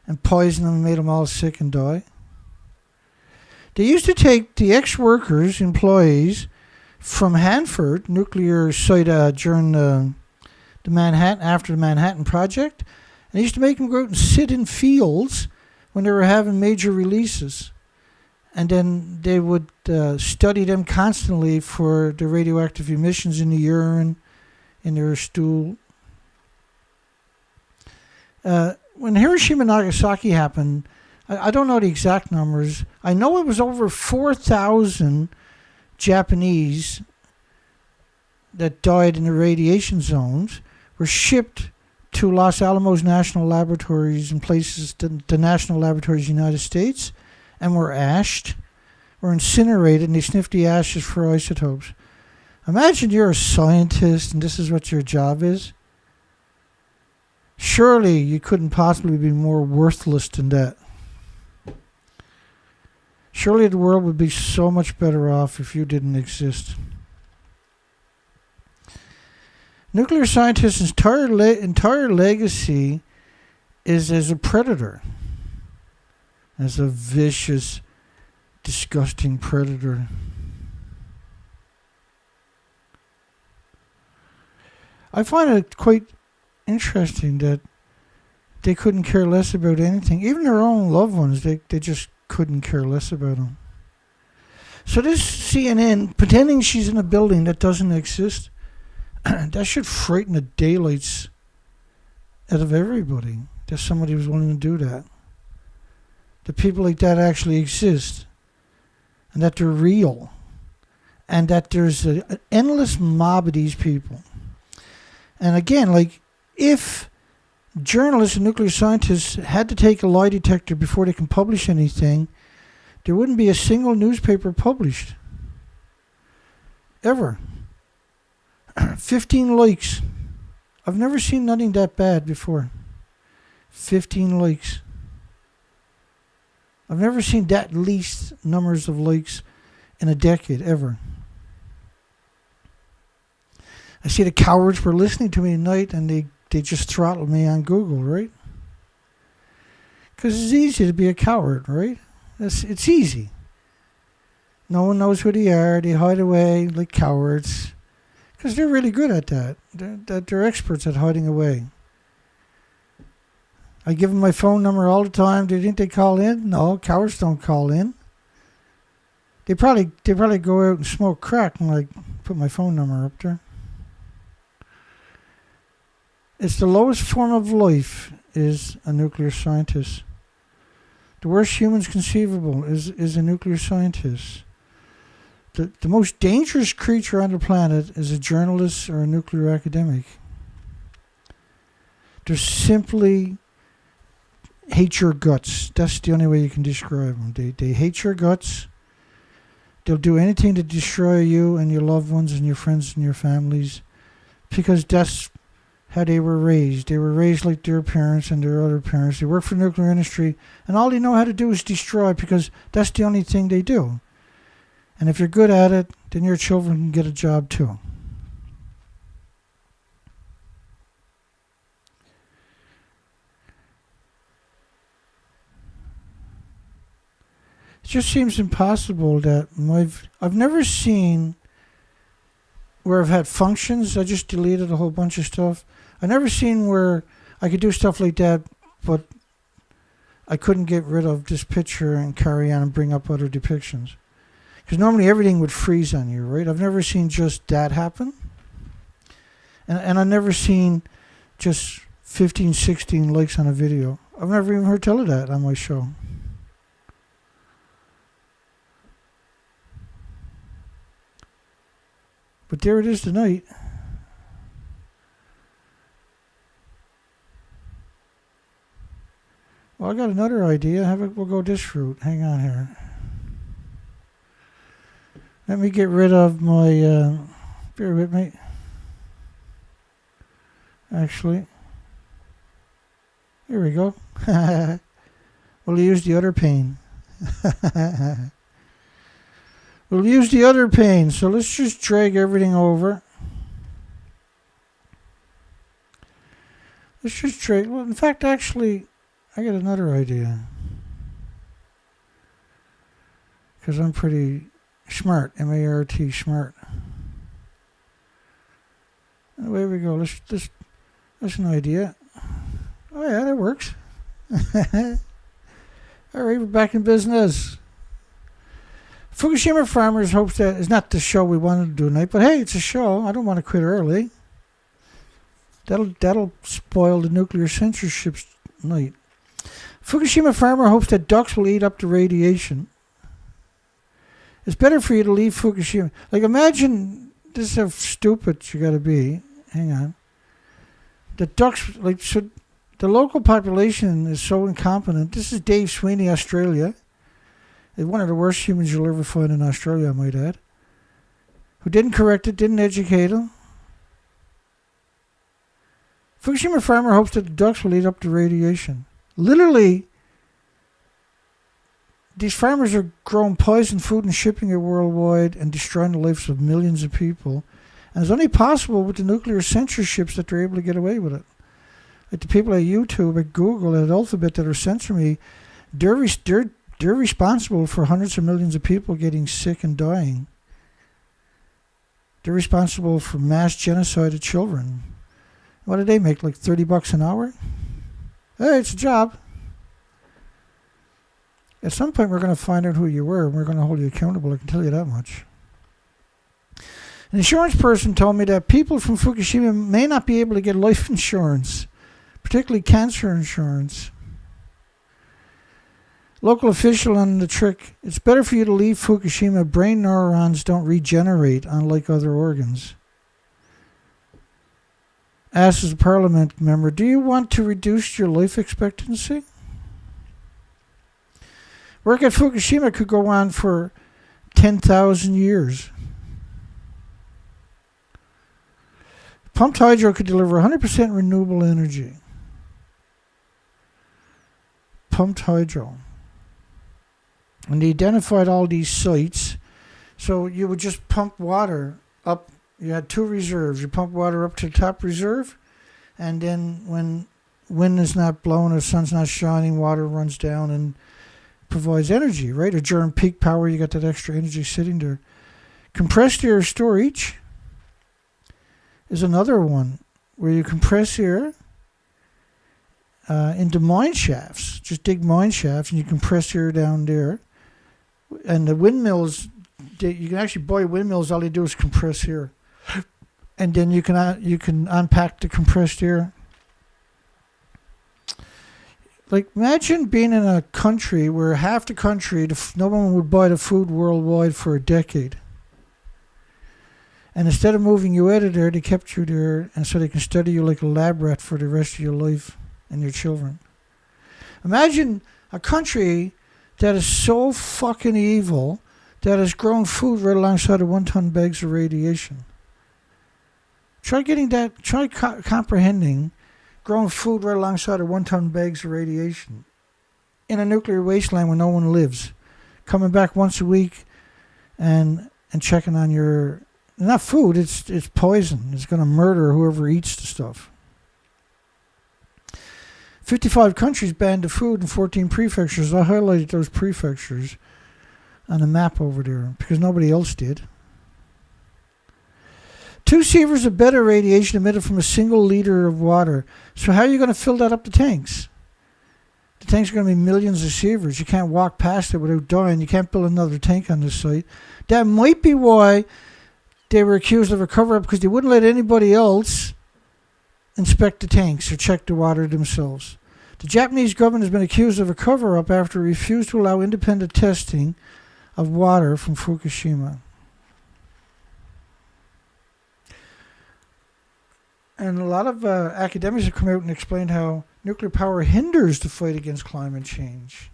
And poisoned them and made them all sick and die. They used to take the ex-workers, employees from Hanford nuclear site during the Manhattan, after the Manhattan Project, and they used to make them go out and sit in fields when they were having major releases, and then they would study them constantly for the radioactive emissions in the urine, in their stool. When Hiroshima and Nagasaki happened, I don't know the exact numbers. I know it was over 4,000 Japanese that died in the radiation zones were shipped to Los Alamos National Laboratories and places, the National Laboratories of the United States, and were ashed, were incinerated, and they sniffed the ashes for isotopes. Imagine you're a scientist and this is what your job is. Surely you couldn't possibly be more worthless than that. Surely the world would be so much better off if you didn't exist. Nuclear scientists' entire legacy is as a predator, as a vicious, disgusting predator. I find it quite interesting that they couldn't care less about anything. Even their own loved ones, they just couldn't care less about them. So this CNN, pretending she's in a building that doesn't exist, that should frighten the daylights out of everybody, that somebody was willing to do that. That people like that actually exist, and that they're real, and that there's an endless mob of these people. And again, like, if journalists and nuclear scientists had to take a lie detector before they can publish anything, there wouldn't be a single newspaper published. Ever. 15 likes. I've never seen nothing that bad before. 15 likes. I've never seen that least numbers of likes in a decade, ever. I see the cowards were listening to me tonight, and they just throttled me on Google, right? Because it's easy to be a coward, right? It's easy. No one knows who they are. They hide away like cowards. Because they're really good at that. They're experts at hiding away. I give them my phone number all the time. Do you think they call in? No, cowards don't call in. They probably go out and smoke crack and like put my phone number up there. It's the lowest form of life is a nuclear scientist. The worst humans conceivable is a nuclear scientist. The most dangerous creature on the planet is a journalist or a nuclear academic. They simply hate your guts. That's the only way you can describe them. They hate your guts. They'll do anything to destroy you and your loved ones and your friends and your families, because that's how they were raised. They were raised like their parents and their other parents. They work for the nuclear industry, and all they know how to do is destroy, because that's the only thing they do. And if you're good at it, then your children can get a job too. It just seems impossible that I've never seen where I've had functions. I just deleted a whole bunch of stuff. I've never seen where I could do stuff like that, but I couldn't get rid of this picture and carry on and bring up other depictions. Because normally everything would freeze on you, right? I've never seen just that happen. And I've never seen just 15, 16 likes on a video. I've never even heard tell of that on my show. But there it is tonight. Well, I got another idea. We'll go this route. Hang on here. Let me get rid of my, bear with me. Actually, here we go. We'll use the other pane. We'll use the other pane. So let's just drag everything over. Let's just drag. Well, in fact, actually, I got another idea. Because I'm pretty smart. M-A-R-T, smart. And away we go. That's an idea. Oh, yeah, that works. All right, we're back in business. Fukushima Farmers hopes that it's not the show we wanted to do tonight, but hey, it's a show. I don't want to quit early. That'll spoil the nuclear censorship night. Fukushima farmer hopes that ducks will eat up the radiation. It's better for you to leave Fukushima. Like, imagine, this is how stupid you got to be. Hang on. The ducks, like, so the local population is so incompetent. This is Dave Sweeney, Australia. One of the worst humans you'll ever find in Australia, I might add. Who didn't correct it, didn't educate them. Fukushima farmer hopes that the ducks will eat up the radiation. Literally, these farmers are growing poison food and shipping it worldwide and destroying the lives of millions of people. And it's only possible with the nuclear censorships that they're able to get away with it. Like the people at YouTube, at Google, at Alphabet that are censoring me, they're responsible for hundreds of millions of people getting sick and dying. They're responsible for mass genocide of children. What do they make, like $30 an hour? Hey, it's a job. At some point, we're going to find out who you were, and we're going to hold you accountable. I can tell you that much. An insurance person told me that people from Fukushima may not be able to get life insurance, particularly cancer insurance. Local official on the trick: it's better for you to leave Fukushima. Brain neurons don't regenerate, unlike other organs. Asked as a parliament member, do you want to reduce your life expectancy? Work at Fukushima could go on for 10,000 years. Pumped hydro could deliver 100% renewable energy. Pumped hydro. And they identified all these sites. So you would just pump water up. You had two reserves. You pump water up to the top reserve. And then when wind is not blowing or the sun's not shining, water runs down and provides energy, right? Or during peak power, you got that extra energy sitting there. Compressed air storage is another one where you compress air into mine shafts. Just dig mine shafts and you compress air down there. And the windmills, you can actually buy windmills. All they do is compress air, and then you can unpack the compressed air. Like, imagine being in a country where half the country, no one would buy the food worldwide for a decade. And instead of moving you out of there, they kept you there, and so they can study you like a lab rat for the rest of your life and your children. Imagine a country that is so fucking evil that has grown food right alongside of 1-ton bags of radiation. Try comprehending growing food right alongside of 1-ton bags of radiation in a nuclear wasteland where no one lives, coming back once a week and checking on your, not food, it's poison. It's going to murder whoever eats the stuff. 55 countries banned the food in 14 prefectures. I highlighted those prefectures on the map over there because nobody else did. 2 sieverts of beta radiation emitted from a single liter of water. So how are you going to fill that up the tanks? The tanks are going to be millions of sieverts. You can't walk past it without dying. You can't build another tank on this site. That might be why they were accused of a cover-up, because they wouldn't let anybody else inspect the tanks or check the water themselves. The Japanese government has been accused of a cover-up after it refused to allow independent testing of water from Fukushima. And a lot of academics have come out and explained how nuclear power hinders the fight against climate change.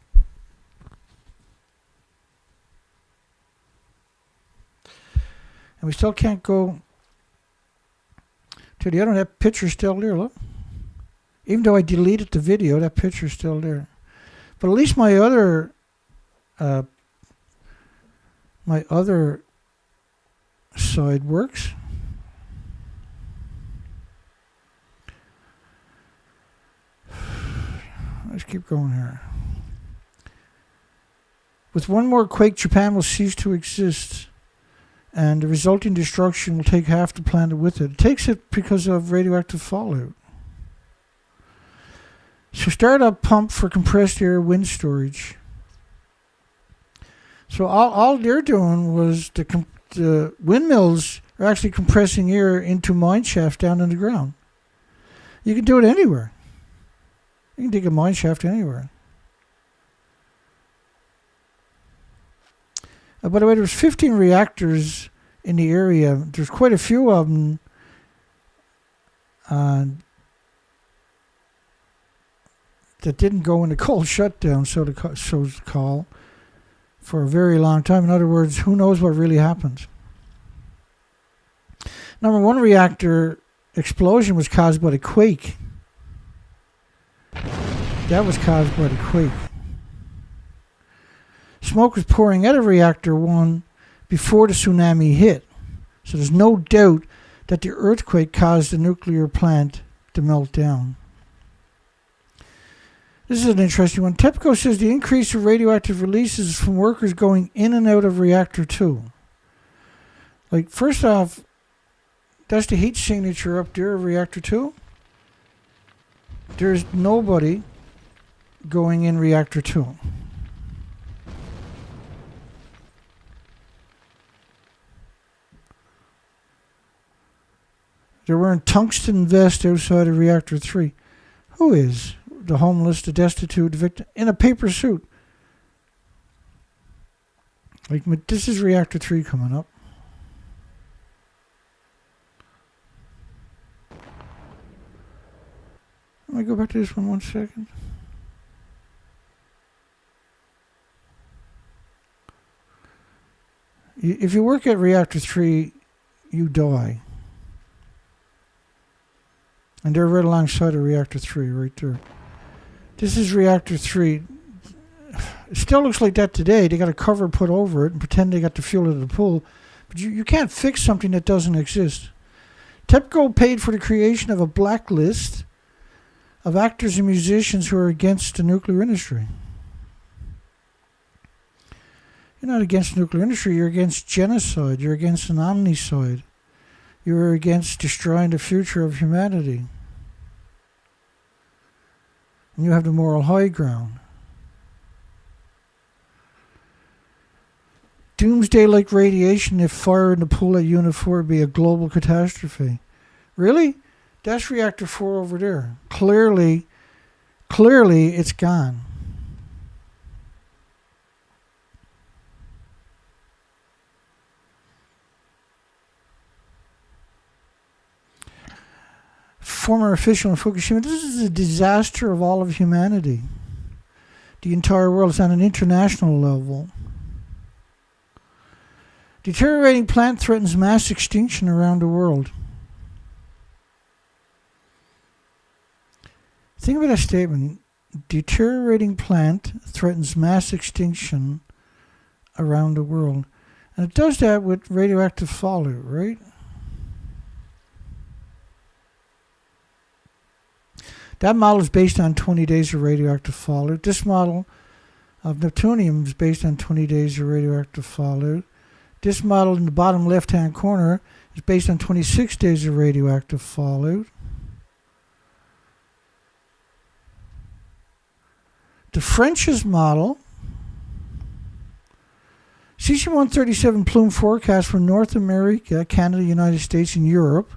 And we still can't go to the other one. That picture's still there, look. Even though I deleted the video, that picture's still there. But at least my other side works. Let's keep going here. With one more quake, Japan will cease to exist, and the resulting destruction will take half the planet with it. It takes it because of radioactive fallout. So start up pump for compressed air wind storage. So all they're doing was the windmills are actually compressing air into mine shafts down in the ground. You can do it anywhere. You can dig a mine shaft anywhere. By the way, there's 15 reactors in the area. There's quite a few of them that didn't go into cold shutdown, so the call, for a very long time. In other words, who knows what really happened. Number 1 reactor explosion was caused by the quake. That was caused by the quake. smoke was pouring out of reactor 1 before the tsunami hit. So there's no doubt that the earthquake caused the nuclear plant to melt down. This is an interesting one. TEPCO says the increase of radioactive releases from workers going in and out of reactor 2. Like, first off, that's the heat signature up there of reactor 2. There's nobody going in reactor 2. They're wearing tungsten vests outside of reactor 3. Who is? The homeless, the destitute, the victim, in a paper suit. Like, this is reactor 3 coming up. Let me go back to this one second. If you work at reactor 3, you die. And they're right alongside of reactor 3, right there. This is reactor 3. It still looks like that today. They got a cover put over it and pretend they got the fuel at the pool. But you can't fix something that doesn't exist. TEPCO paid for the creation of a blacklist of actors and musicians who are against the nuclear industry. You're not against the nuclear industry. You're against genocide. You're against an omnicide. You're against destroying the future of humanity. And you have the moral high ground. Doomsday-like radiation if fire in the pool at Unit 4 would be a global catastrophe. Really? That's reactor 4 over there. Clearly it's gone. Former official in Fukushima, this is a disaster of all of humanity. The entire world is on an international level. Deteriorating plant threatens mass extinction around the world. Think about that statement. Deteriorating plant threatens mass extinction around the world. And it does that with radioactive fallout, right? That model is based on 20 days of radioactive fallout. This model of neptunium is based on 20 days of radioactive fallout. This model in the bottom left-hand corner is based on 26 days of radioactive fallout. The French's model, cesium-137 plume forecast for North America, Canada, United States, and Europe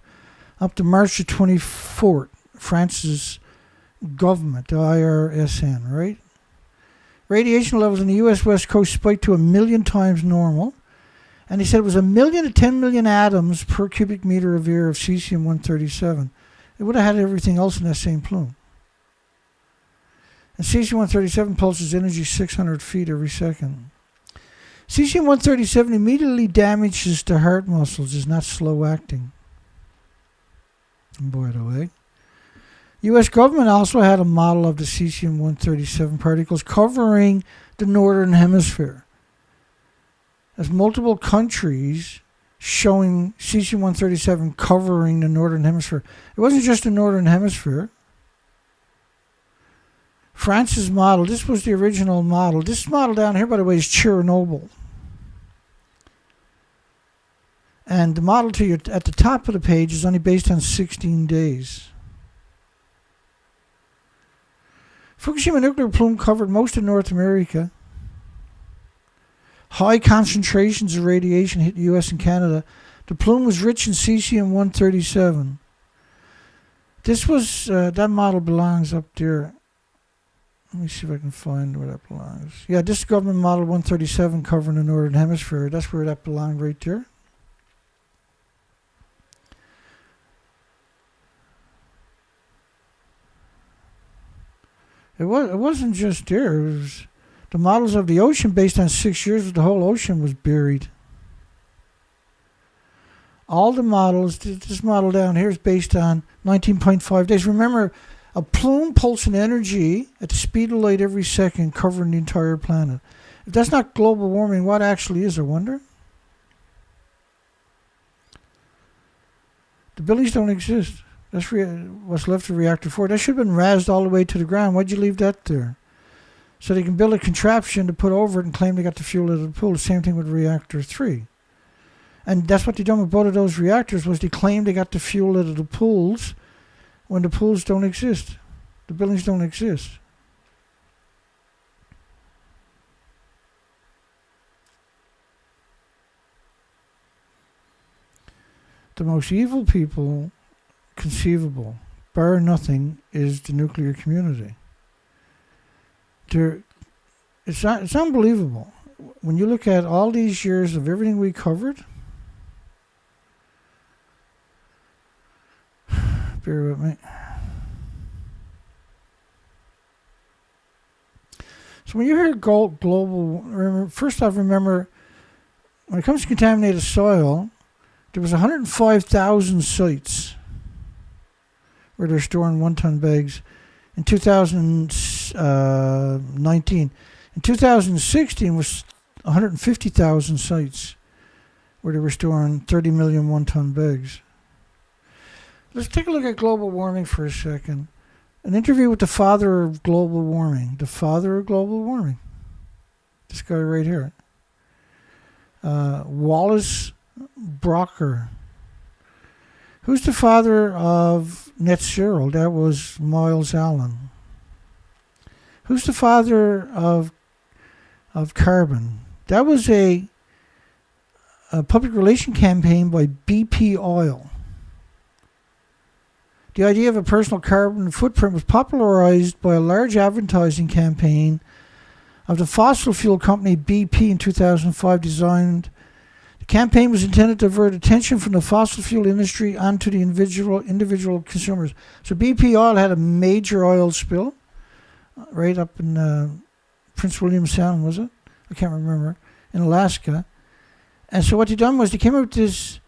up to March the 24th. France's government, the IRSN, right? Radiation levels in the U.S. West Coast spiked to 1 million times normal. And he said it was 1 million to 10 million atoms per cubic meter of air of cesium-137. It would have had everything else in that same plume. And cesium-137 pulses energy 600 feet every second. Cesium-137 immediately damages the heart muscles. It's not slow acting. And by the way, U.S. government also had a model of the cesium-137 particles covering the northern hemisphere. There's multiple countries showing cesium-137 covering the northern hemisphere. It wasn't just the northern hemisphere. France's model, this was the original model. This model down here, by the way, is Chernobyl. And the model to your, at the top of the page is only based on 16 days. Fukushima nuclear plume covered most of North America. High concentrations of radiation hit the U.S. and Canada. The plume was rich in cesium-137. This was, that model belongs up there. Let me see if I can find where that belongs. Yeah, this is government model 137 covering the northern hemisphere. That's where that belonged right there. It wasn't just there. It was the models of the ocean based on 6 years. The whole ocean was buried. All the models, this model down here is based on 19.5 days. Remember, a plume pulsing energy at the speed of light every second covering the entire planet. If that's not global warming, what actually is, I wonder? The buildings don't exist. That's what's left of reactor 4. That should have been razzed all the way to the ground. Why'd you leave that there? So they can build a contraption to put over it and claim they got the fuel out of the pool. The same thing with reactor 3. And that's what they done with both of those reactors, was they claimed they got the fuel out of the pools when the pools don't exist. The buildings don't exist. The most evil people conceivable, bar nothing, is the nuclear community. It's unbelievable. When you look at all these years of everything we covered, bear with me. So when you hear global, first off, remember, when it comes to contaminated soil, there was 105,000 sites where they're storing 1-ton bags in 2019. In 2016 was 150,000 sites where they were storing 30 million 1-ton bags. Let's take a look at global warming for a second. An interview with the father of global warming. The father of global warming. This guy right here. Wallace Brocker. Who's the father of net zero? That was Miles Allen. Who's the father of carbon? That was a public relation campaign by BP Oil. The idea of a personal carbon footprint was popularized by a large advertising campaign of the fossil fuel company BP in 2005. The campaign was intended to divert attention from the fossil fuel industry onto the individual consumers. So BP Oil had a major oil spill right up in Prince William Sound, was it? I can't remember. In Alaska. And so what they done was they came up with this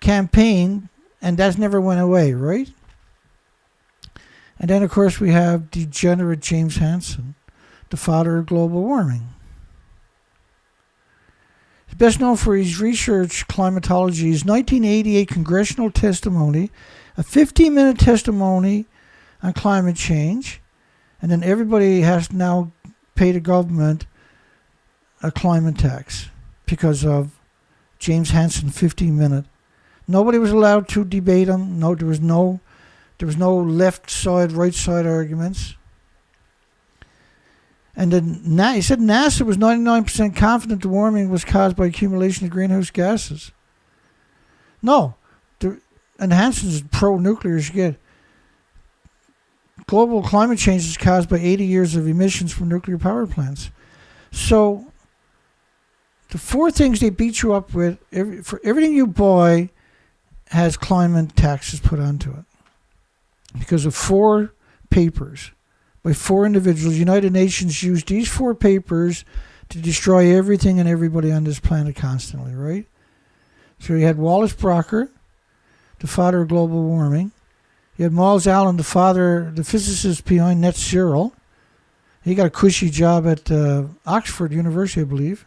campaign, and that never went away, right? And then, of course, we have degenerate James Hansen, the father of global warming. He's best known for his research climatology, his 1988 congressional testimony, a 15-minute testimony on climate change, and then everybody has to now pay the government a climate tax because of James Hansen 15-minute. Nobody was allowed to debate him. No, there was no left side, right side arguments. And then he said NASA was 99% confident the warming was caused by accumulation of greenhouse gases. No, and Hansen's pro-nuclear as you get. Global climate change is caused by 80 years of emissions from nuclear power plants. So the 4 things they beat you up with, for everything you buy, has climate taxes put onto it because of 4 papers by 4 individuals. United Nations used these 4 papers to destroy everything and everybody on this planet constantly, right? So you had Wallace Brocker, the father of global warming. You had Miles Allen, the physicist behind net zero. He got a cushy job at Oxford University, I believe.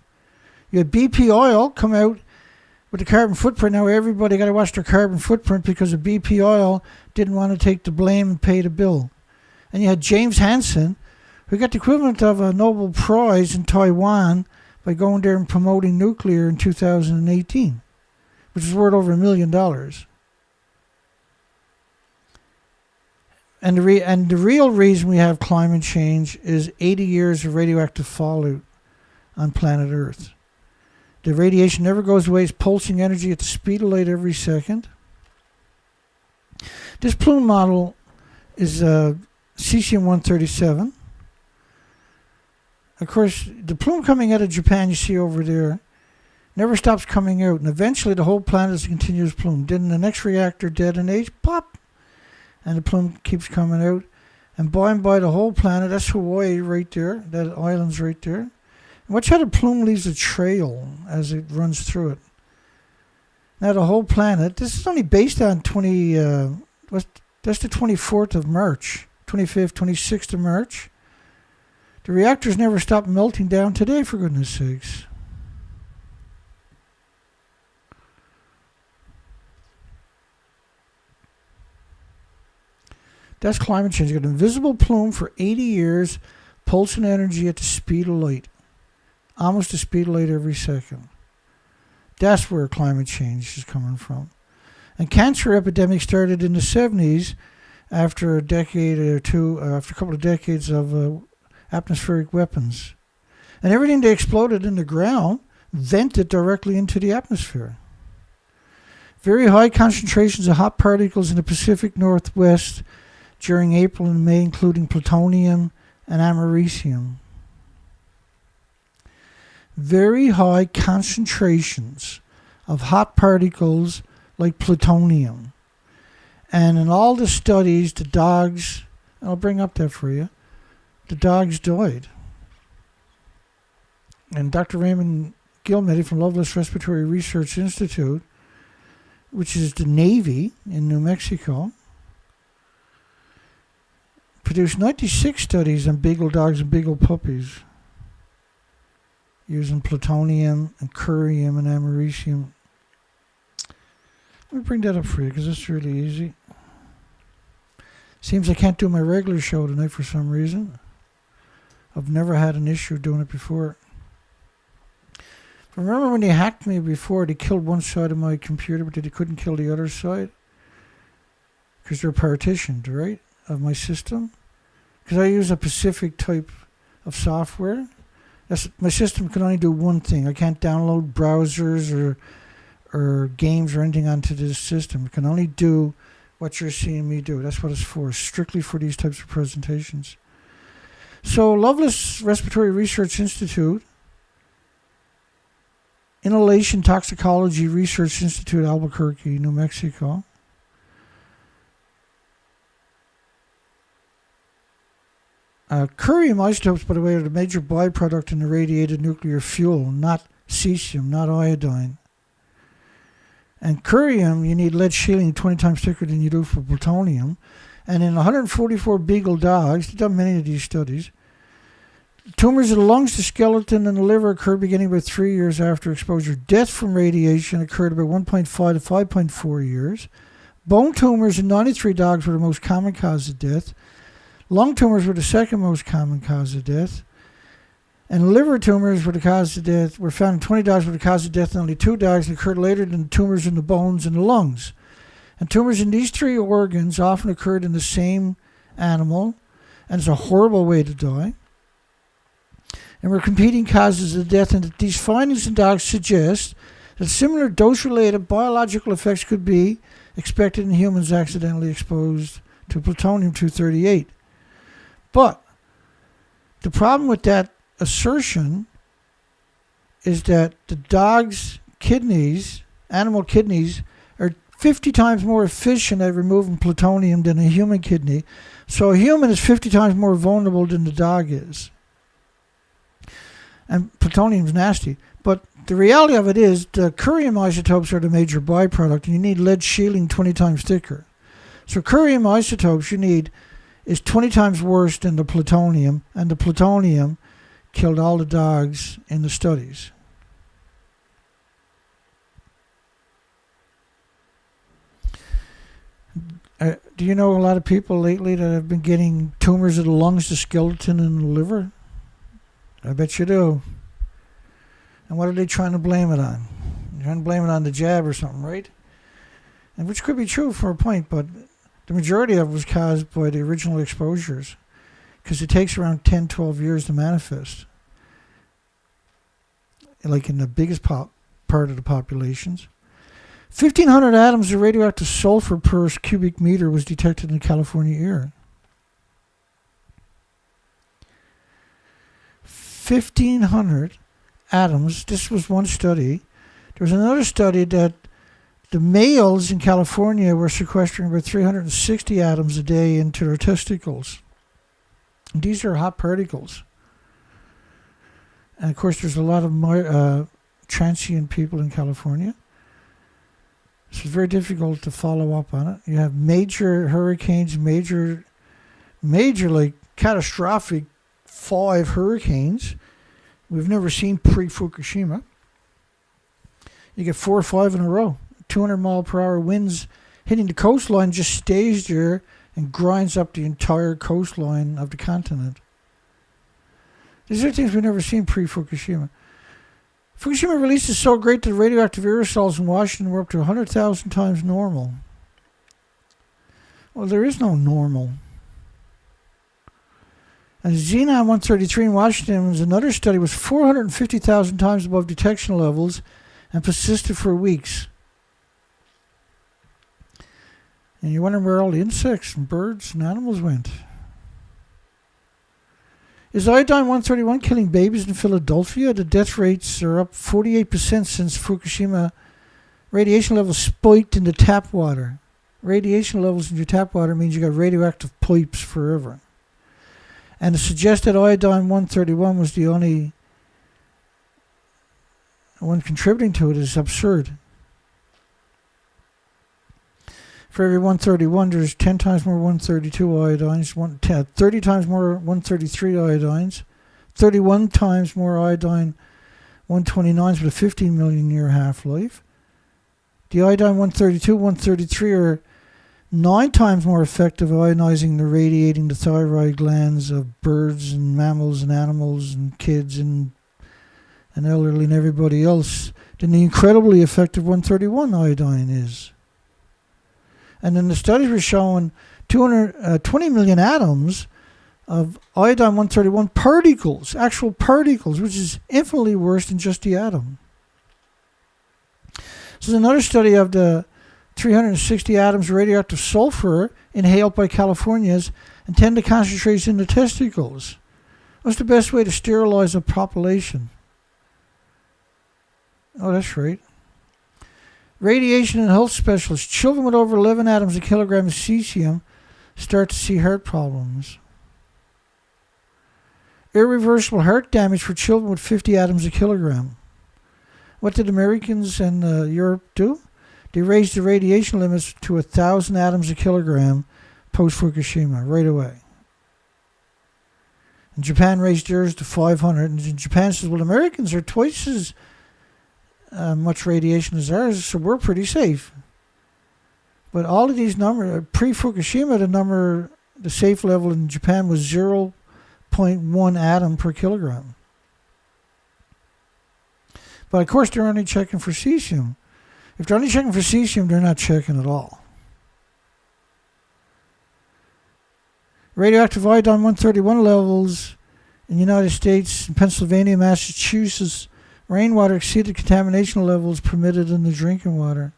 You had BP Oil come out with the carbon footprint. Now everybody got to watch their carbon footprint because the BP Oil didn't want to take the blame and pay the bill. And you had James Hansen, who got the equivalent of a Nobel Prize in Taiwan by going there and promoting nuclear in 2018, which is worth over $1 million. And the real reason we have climate change is 80 years of radioactive fallout on planet Earth. The radiation never goes away. It's pulsing energy at the speed of light every second. This plume model is cesium-137. Of course, the plume coming out of Japan you see over there never stops coming out. And eventually the whole planet is a continuous plume. Then the next reactor detonate, pop, and the plume keeps coming out. And by the whole planet, that's Hawaii right there. That island's right there. Watch how the plume leaves a trail as it runs through it. Now the whole planet, this is only based on that's the 24th of March, 25th, 26th of March. The reactors never stopped melting down today, for goodness sakes. That's climate change. You got an invisible plume for 80 years, pulsing energy at the speed of light. Almost the speed of light every second. That's where climate change is coming from. And cancer epidemic started in the 70s after a decade or two, after a couple of decades of atmospheric weapons. And everything they exploded in the ground vented directly into the atmosphere. Very high concentrations of hot particles in the Pacific Northwest during April and May, including plutonium and americium. Very high concentrations of hot particles like plutonium. And in all the studies, the dogs, I'll bring up that for you, the dogs died. And Dr. Raymond Gilmedy from Loveless Respiratory Research Institute, which is the Navy in New Mexico, produced 96 studies on beagle dogs and beagle puppies using plutonium and curium and americium. Let me bring that up for you because it's really easy. Seems I can't do my regular show tonight for some reason. I've never had an issue doing it before. Remember when they hacked me before, they killed one side of my computer, but they couldn't kill the other side? Because they're partitioned, right, of my system? Because I use a Pacific type of software. My system can only do one thing. I can't download browsers or games or anything onto this system. It can only do what you're seeing me do. That's what it's for, strictly for these types of presentations. So Loveless Respiratory Research Institute, Inhalation Toxicology Research Institute, Albuquerque, New Mexico. Curium isotopes, by the way, are the major byproduct in the radiated nuclear fuel, not cesium, not iodine. And curium, you need lead shielding 20 times thicker than you do for plutonium. And in 144 beagle dogs, they've done many of these studies, tumors of the lungs, the skeleton, and the liver occurred beginning about 3 years after exposure. Death from radiation occurred about 1.5 to 5.4 years. Bone tumors in 93 dogs were the most common cause of death. Lung tumors were the second most common cause of death. And liver tumors were the cause of death, were found in 20 dogs were the cause of death in only 2 dogs and occurred later than tumors in the bones and the lungs. And tumors in these 3 organs often occurred in the same animal, and it's a horrible way to die. And were competing causes of death, and that these findings in dogs suggest that similar dose-related biological effects could be expected in humans accidentally exposed to plutonium-238. But the problem with that assertion is that the dog's kidneys, animal kidneys, are 50 times more efficient at removing plutonium than a human kidney. So a human is 50 times more vulnerable than the dog is. And plutonium's nasty. But the reality of it is the curium isotopes are the major byproduct, and you need lead shielding 20 times thicker. So curium isotopes you need is 20 times worse than the plutonium, and the plutonium killed all the dogs in the studies. Do you know a lot of people lately that have been getting tumors of the lungs, the skeleton, and the liver? I bet you do. And what are they trying to blame it on? They're trying to blame it on the jab or something, right? And which could be true for a point, but the majority of it was caused by the original exposures, because it takes around 10, 12 years to manifest. Like in the biggest part of the populations. 1,500 atoms of radioactive sulfur per cubic meter was detected in the California air. 1,500 atoms. This was one study. There was another study that the males in California were sequestering about 360 atoms a day into their testicles. And these are hot particles. And of course, there's a lot of transient people in California. So it's very difficult to follow up on it. You have major hurricanes, major like catastrophic 5 hurricanes. We've never seen pre-Fukushima. You get 4 or 5 in a row. 200-mile-per-hour winds hitting the coastline, just stays there and grinds up the entire coastline of the continent. These are things we've never seen pre-Fukushima. Fukushima release is so great that radioactive aerosols in Washington were up to 100,000 times normal. Well, there is no normal. And Xenon-133 in Washington was another study, was 450,000 times above detection levels and persisted for weeks. And you wonder where all the insects and birds and animals went. Is iodine-131 killing babies in Philadelphia? The death rates are up 48% since Fukushima. Radiation levels spiked in the tap water. Radiation levels in your tap water means you got radioactive pipes forever. And to suggest that iodine-131 was the only one contributing to it is absurd. For every 131, there's 10 times more 132 iodines, 30 times more 133 iodines, 31 times more iodine 129s with a 15 million year half-life. The iodine 132, 133 are 9 times more effective ionizing and irradiating the thyroid glands of birds and mammals and animals and kids and elderly and everybody else than the incredibly effective 131 iodine is. And then the studies were showing 20 million atoms of iodine-131 particles, actual particles, which is infinitely worse than just the atom. So there's another study of the 360 atoms of radioactive sulfur inhaled by Californians and tend to concentrate in the testicles. What's the best way to sterilize a population? Oh, that's right. Radiation and health specialists. Children with over 11 atoms a kilogram of cesium start to see heart problems. Irreversible heart damage for children with 50 atoms a kilogram. What did Americans and Europe do? They raised the radiation limits to 1,000 atoms a kilogram post-Fukushima right away. And Japan raised theirs to 500. And Japan says, well, Americans are twice as much radiation as ours, so we're pretty safe. But all of these numbers, pre-Fukushima, the safe level in Japan was 0.1 atom per kilogram. But of course, they're only checking for cesium. If they're only checking for cesium, they're not checking at all. Radioactive iodine-131 levels in the United States, in Pennsylvania, Massachusetts, rainwater exceeded contamination levels permitted in the drinking water.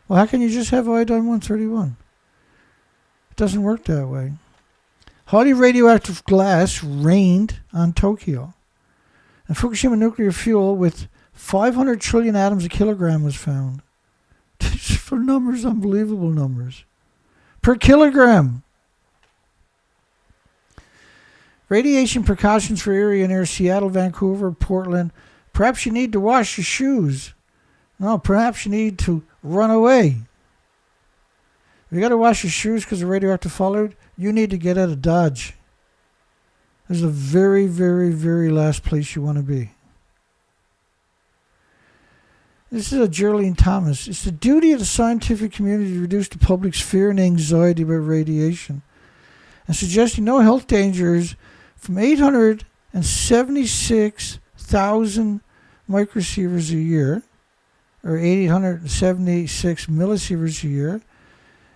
Well, how can you just have iodine-131? It doesn't work that way. Highly radioactive glass rained on Tokyo. And Fukushima nuclear fuel with 500 trillion atoms a kilogram was found. For numbers, unbelievable numbers. Per kilogram. Radiation precautions for area near Seattle, Vancouver, Portland. Perhaps you need to wash your shoes. No, perhaps you need to run away. If you got to wash your shoes because of radioactive fallout, you need to get out of Dodge. This is the very, very, very last place you want to be. This is a Geraldine Thomas. It's the duty of the scientific community to reduce the public's fear and anxiety about radiation and suggesting no health dangers from 876,000 microsieverts a year, or 876 millisieverts a year,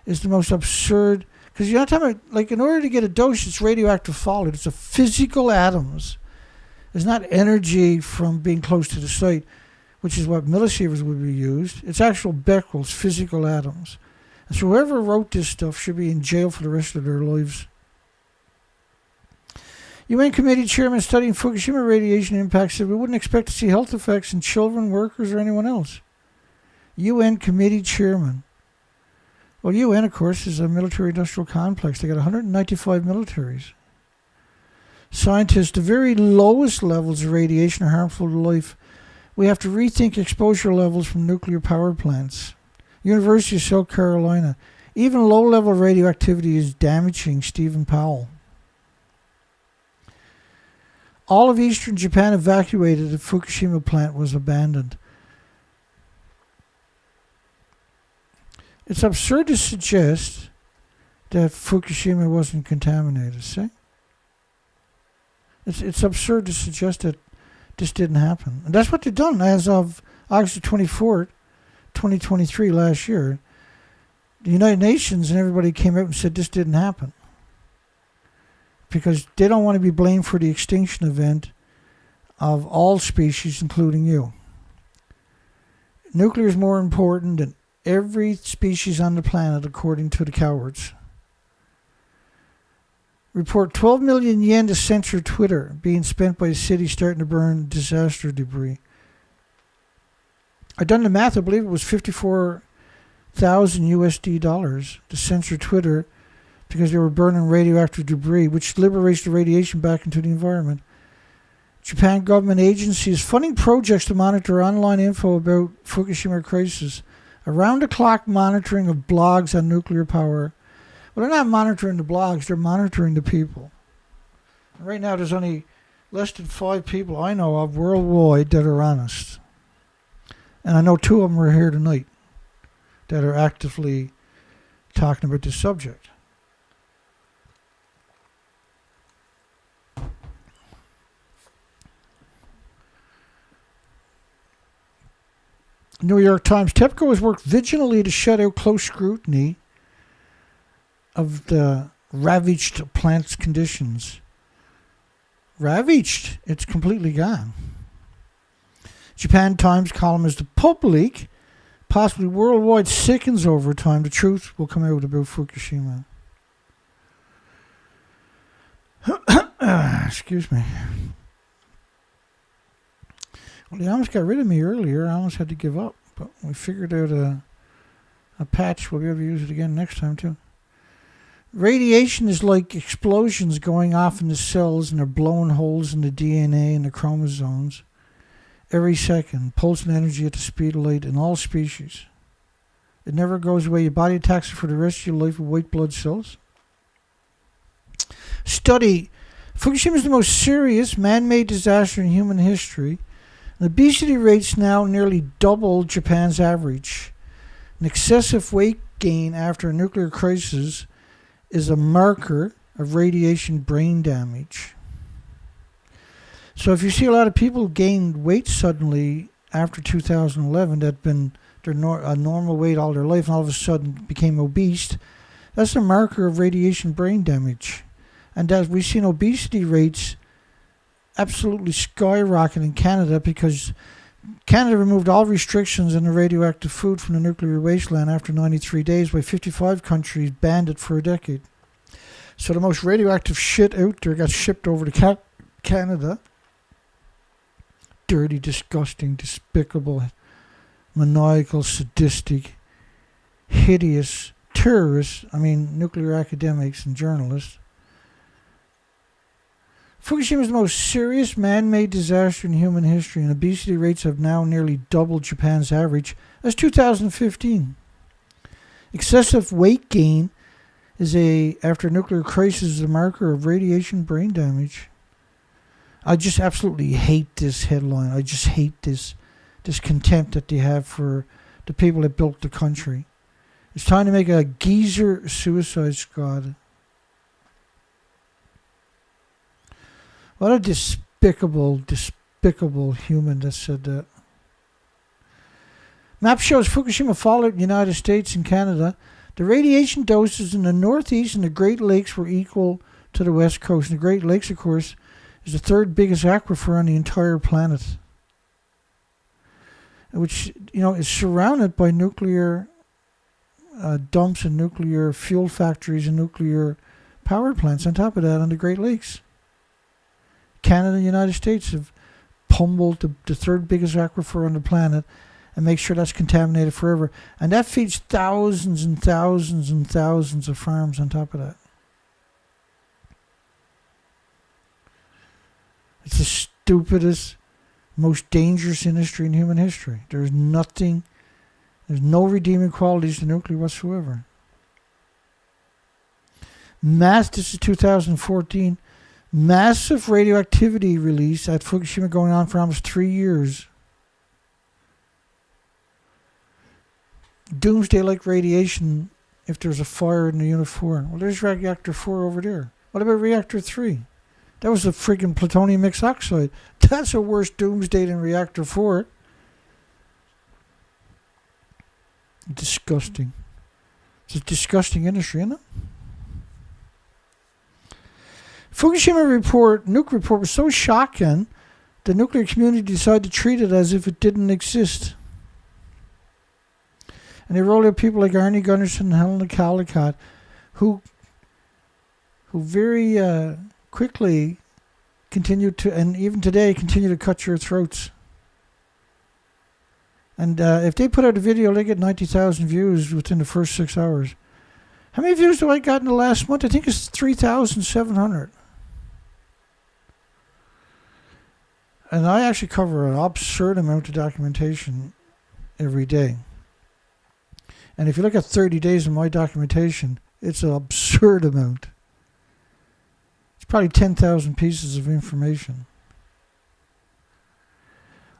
is the most absurd. Because you're not talking about, like, in order to get a dose, it's radioactive fallout. It's a physical atoms. It's not energy from being close to the site, which is what millisieverts would be used. It's actual becquerels, physical atoms. And so whoever wrote this stuff should be in jail for the rest of their lives. UN committee chairman studying Fukushima radiation impacts said we wouldn't expect to see health effects in children, workers, or anyone else. UN committee chairman. Well, UN, of course, is a military-industrial complex. They got 195 militaries. Scientists, the very lowest levels of radiation are harmful to life. We have to rethink exposure levels from nuclear power plants. University of South Carolina. Even low-level radioactivity is damaging, Stephen Powell. All of eastern Japan evacuated. The Fukushima plant was abandoned. It's absurd to suggest that Fukushima wasn't contaminated, see? It's absurd to suggest that this didn't happen. And that's what they've done as of August 24th, 2023, last year. The United Nations and everybody came out and said this didn't happen. Because they don't want to be blamed for the extinction event of all species, including you. Nuclear is more important than every species on the planet, according to the cowards. Report 12 million yen to censor Twitter being spent by a city starting to burn disaster debris. I done the math. I believe it was 54,000 USD dollars to censor Twitter because they were burning radioactive debris, which liberates the radiation back into the environment. Japan government agency is funding projects to monitor online info about Fukushima crisis. Around-the-clock monitoring of blogs on nuclear power. Well, they're not monitoring the blogs, they're monitoring the people. Right now, there's only less than 5 people I know of worldwide that are honest. And I know 2 of them are here tonight that are actively talking about this subject. New York Times. TEPCO has worked vigilantly to shut out close scrutiny of the ravaged plant's conditions. Ravaged? It's completely gone. Japan Times column is the public, possibly worldwide, sickens over time. The truth will come out about Fukushima. Excuse me. Well, they almost got rid of me earlier. I almost had to give up. But we figured out a patch. We'll be able to use it again next time, too. Radiation is like explosions going off in the cells, and they're blowing holes in the DNA and the chromosomes every second, pulsing energy at the speed of light in all species. It never goes away. Your body attacks it for the rest of your life with white blood cells. Study. Fukushima is the most serious man-made disaster in human history. And obesity rates now nearly double Japan's average. An excessive weight gain after a nuclear crisis is a marker of radiation brain damage. So if you see a lot of people gain weight suddenly after 2011 that had been a normal weight all their life and all of a sudden became obese, that's a marker of radiation brain damage. And as we've seen obesity rates absolutely skyrocket in Canada because Canada removed all restrictions on the radioactive food from the nuclear wasteland after 93 days, while 55 countries banned it for a decade. So the most radioactive shit out there got shipped over to Canada. Dirty, disgusting, despicable, maniacal, sadistic, hideous terrorists, nuclear academics and journalists. Fukushima is the most serious man-made disaster in human history, and obesity rates have now nearly doubled Japan's average. That's 2015. Excessive weight gain is after a nuclear crisis, is a marker of radiation brain damage. I just absolutely hate this headline. I just hate this contempt that they have for the people that built the country. It's time to make a geezer suicide squad. What a despicable human that said that. Map shows Fukushima fallout in the United States and Canada. The radiation doses in the Northeast and the Great Lakes were equal to the West Coast. And the Great Lakes, of course, is the 3rd biggest aquifer on the entire planet, which, is surrounded by nuclear dumps and nuclear fuel factories and nuclear power plants on top of that on the Great Lakes. Canada and the United States have pummeled the 3rd biggest aquifer on the planet and make sure that's contaminated forever. And that feeds thousands and thousands and thousands of farms on top of that. It's the stupidest, most dangerous industry in human history. There's no redeeming qualities to nuclear whatsoever. This is 2014. Massive radioactivity release at Fukushima going on for almost 3 years. Doomsday-like radiation if there's a fire in the Unit 4. Well, there's reactor 4 over there. What about reactor 3? That was a freaking plutonium mixed oxide. That's a worse doomsday than reactor 4. Disgusting. It's a disgusting industry, isn't it? Fukushima nuke report was so shocking, the nuclear community decided to treat it as if it didn't exist. And they rolled out people like Arnie Gunnarsson and Helena Caldicott, who very quickly continued to, and even today, continue to cut your throats. And if they put out a video, they get 90,000 views within the first 6 hours. How many views do I got in the last month? I think it's 3,700. And I actually cover an absurd amount of documentation every day. And if you look at 30 days of my documentation, it's an absurd amount. It's probably 10,000 pieces of information.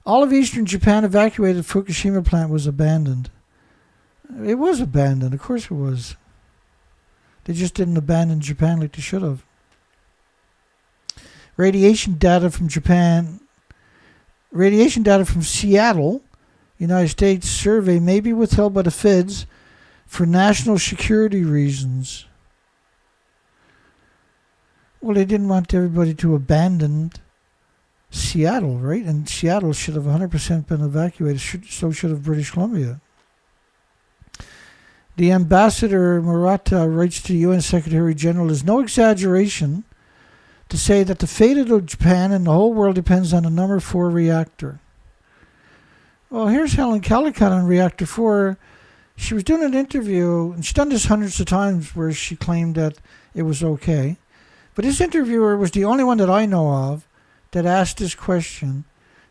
All of eastern Japan evacuated Fukushima plant was abandoned. It was abandoned, of course it was. They just didn't abandon Japan like they should have. Radiation data from Seattle, United States survey may be withheld by the feds for national security reasons. Well, they didn't want everybody to abandon Seattle, right? And Seattle should have 100% been evacuated, so should have British Columbia. The ambassador Murata writes to the UN Secretary General, "There's no exaggeration to say that the fate of Japan and the whole world depends on the number 4 reactor." Well, here's Helen Caldicott on reactor 4. She was doing an interview, and she's done this hundreds of times, where she claimed that it was okay. But this interviewer was the only one that I know of that asked this question: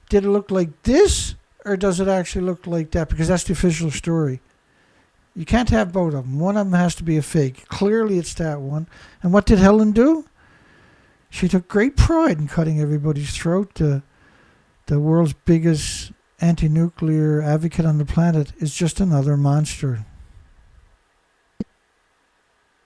did it look like this, or does it actually look like that? Because that's the official story. You can't have both of them. One of them has to be a fake. Clearly it's that one. And what did Helen do? She took great pride in cutting everybody's throat. The world's biggest anti-nuclear advocate on the planet is just another monster.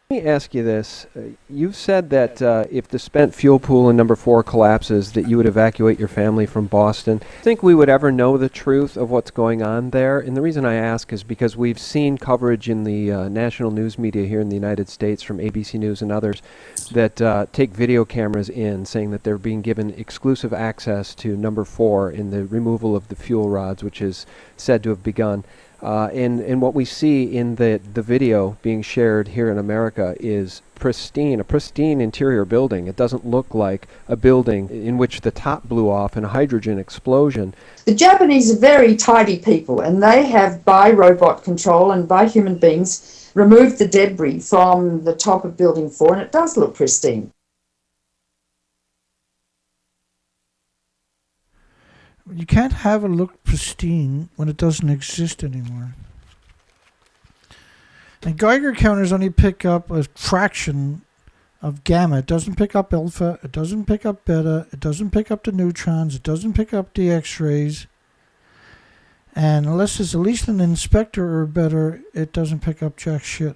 Let me ask you this. You've said that if the spent fuel pool in number 4 collapses, that you would evacuate your family from Boston. Do you think we would ever know the truth of what's going on there? And the reason I ask is because we've seen coverage in the national news media here in the United States from ABC News and others that take video cameras in, saying that they're being given exclusive access to number 4 in the removal of the fuel rods, which is said to have begun. And what we see in the video being shared here in America is a pristine interior building. It doesn't look like a building in which the top blew off in a hydrogen explosion. The Japanese are very tidy people, and they have, by robot control and by human beings, removed the debris from the top of building 4, and it does look pristine. You can't have it look pristine when it doesn't exist anymore. And Geiger counters only pick up a fraction of gamma. It doesn't pick up alpha, it doesn't pick up beta, it doesn't pick up the neutrons, it doesn't pick up the X-rays. And unless it's at least an inspector or better, it doesn't pick up jack shit.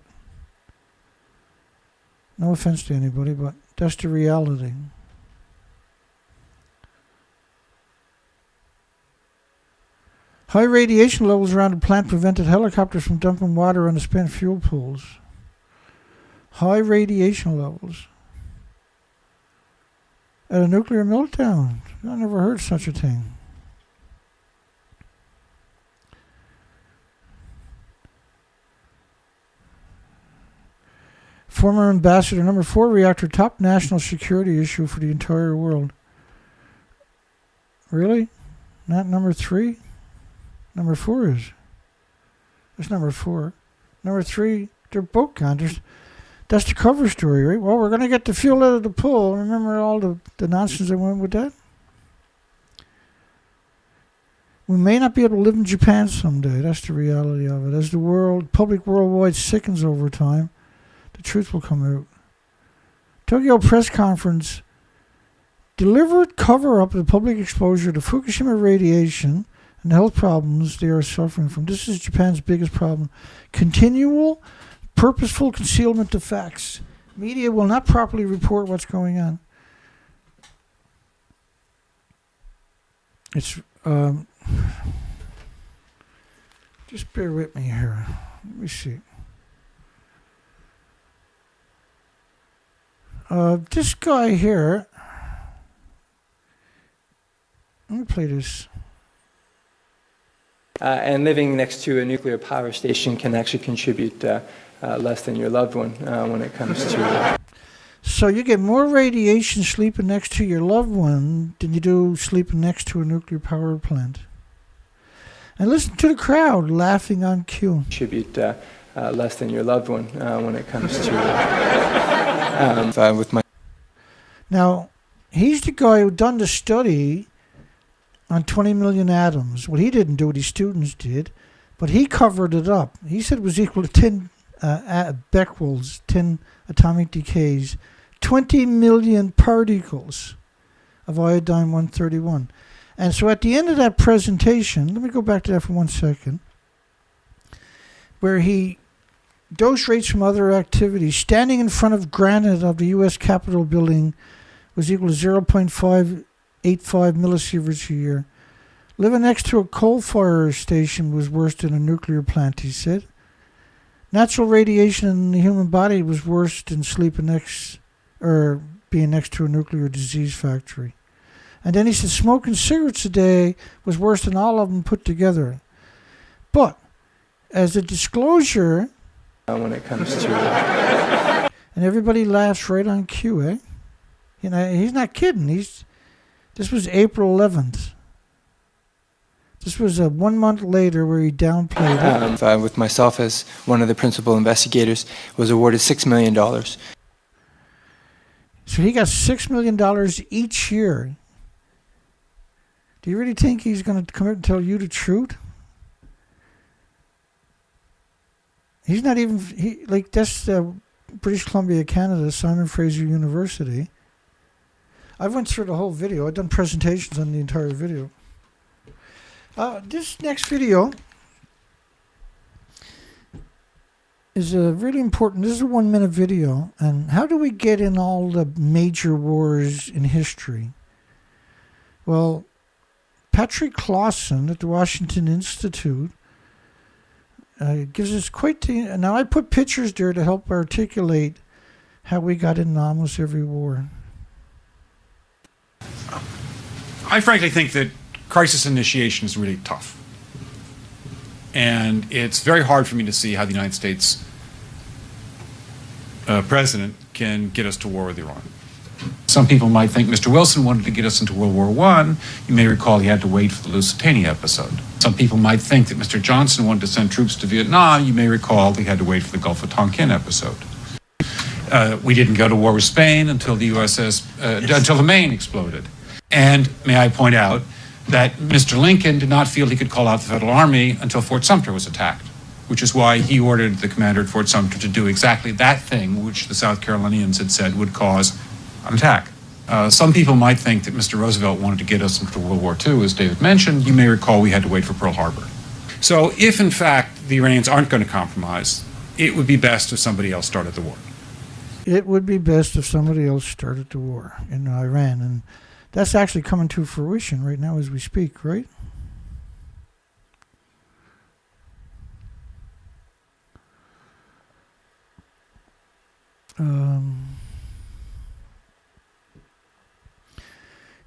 No offense to anybody, but that's the reality. High radiation levels around the plant prevented helicopters from dumping water on the spent fuel pools. High radiation levels at a nuclear meltdown. I never heard such a thing. Former ambassador, number 4 reactor, top national security issue for the entire world. Really? Not number 3? Number 4 is. That's number 4. Number 3, they're both counters. That's the cover story, right? Well, we're going to get the fuel out of the pool. Remember all the nonsense that went with that? We may not be able to live in Japan someday. That's the reality of it. As the public worldwide sickens over time, the truth will come out. Tokyo press conference deliberate cover-up of the public exposure to Fukushima radiation and the health problems they are suffering from. This is Japan's biggest problem. Continual, purposeful concealment of facts. Media will not properly report what's going on. It's, just bear with me here. Let me see. This guy here, let me play this. And living next to a nuclear power station can actually contribute less than your loved one when it comes to... So you get more radiation sleeping next to your loved one than you do sleeping next to a nuclear power plant. And listen to the crowd laughing on cue. Contribute less than your loved one when it comes to... with my... Now, he's the guy who done the study on 20 million atoms. Well, he didn't do it, his students did, but he covered it up. He said it was equal to 10 becquerels, 10 atomic decays, 20 million particles of iodine-131. And so at the end of that presentation, let me go back to that for 1 second, where he dose rates from other activities, standing in front of granite of the U.S. Capitol building was equal to 0.585 millisieverts a year. Living next to a coal-fire station was worse than a nuclear plant, he said. Natural radiation in the human body was worse than sleeping next, or being next to a nuclear disease factory. And then he said smoking cigarettes a day was worse than all of them put together. But as a disclosure, when it comes to... and everybody laughs right on cue, eh? You know, he's not kidding. This was April 11th. This was 1 month later where he downplayed it. With myself as one of the principal investigators, was awarded $6 million. So he got $6 million each year. Do you really think he's going to come out and tell you the truth? He's not even, that's British Columbia, Canada, Simon Fraser University. I went through the whole video. I've done presentations on the entire video. This next video is really important. This is a 1 minute video. And how do we get in all the major wars in history? Well, Patrick Clausen at the Washington Institute gives us quite the... Now, I put pictures there to help articulate how we got in almost every war. I frankly think that crisis initiation is really tough. And it's very hard for me to see how the United States president can get us to war with Iran. Some people might think Mr. Wilson wanted to get us into World War I. You may recall he had to wait for the Lusitania episode. Some people might think that Mr. Johnson wanted to send troops to Vietnam. You may recall he had to wait for the Gulf of Tonkin episode. We didn't go to war with Spain until the until the Maine exploded. And may I point out that Mr. Lincoln did not feel he could call out the Federal Army until Fort Sumter was attacked, which is why he ordered the commander at Fort Sumter to do exactly that thing which the South Carolinians had said would cause an attack. Some people might think that Mr. Roosevelt wanted to get us into World War II, as David mentioned. You may recall we had to wait for Pearl Harbor. So if, in fact, the Iranians aren't going to compromise, it would be best if somebody else started the war. It would be best if somebody else started the war in Iran. And that's actually coming to fruition right now as we speak, right?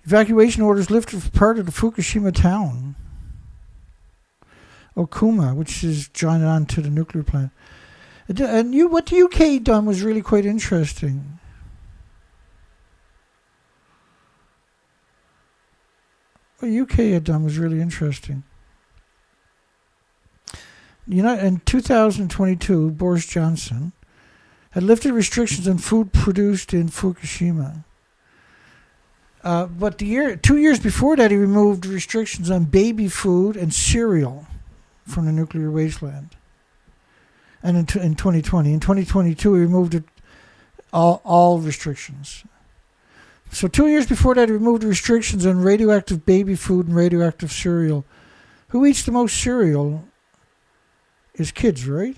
Evacuation orders lifted for part of the Fukushima town, Okuma, which is joined on to the nuclear plant. And what the UK done was really quite interesting. What the UK had done was really interesting. In 2022, Boris Johnson had lifted restrictions on food produced in Fukushima. But 2 years before that, he removed restrictions on baby food and cereal from the nuclear wasteland. And in 2020. In 2022, he removed all restrictions. So 2 years before that, they removed restrictions on radioactive baby food and radioactive cereal. Who eats the most cereal is kids, right?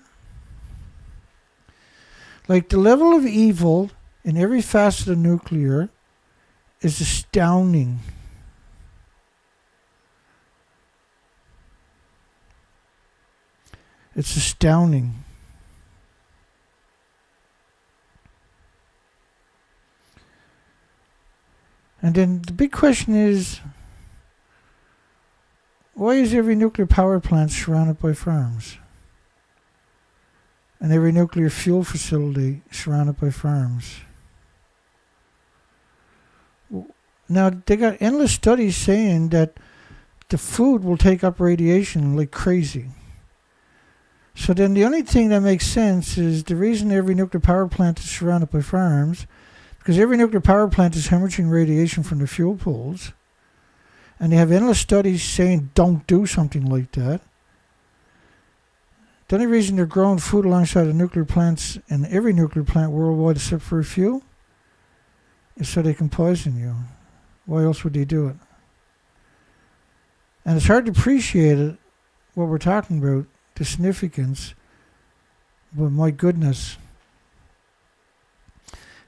Like, the level of evil in every facet of nuclear is astounding. It's astounding. And then the big question is, why is every nuclear power plant surrounded by farms? And every nuclear fuel facility surrounded by farms? Now, they got endless studies saying that the food will take up radiation like crazy. So then the only thing that makes sense is the reason every nuclear power plant is surrounded by farms, because every nuclear power plant is hemorrhaging radiation from the fuel pools. And they have endless studies saying don't do something like that. The only reason they're growing food alongside the nuclear plants in every nuclear plant worldwide except for a few is so they can poison you. Why else would they do it? And it's hard to appreciate it, what we're talking about, the significance, but my goodness.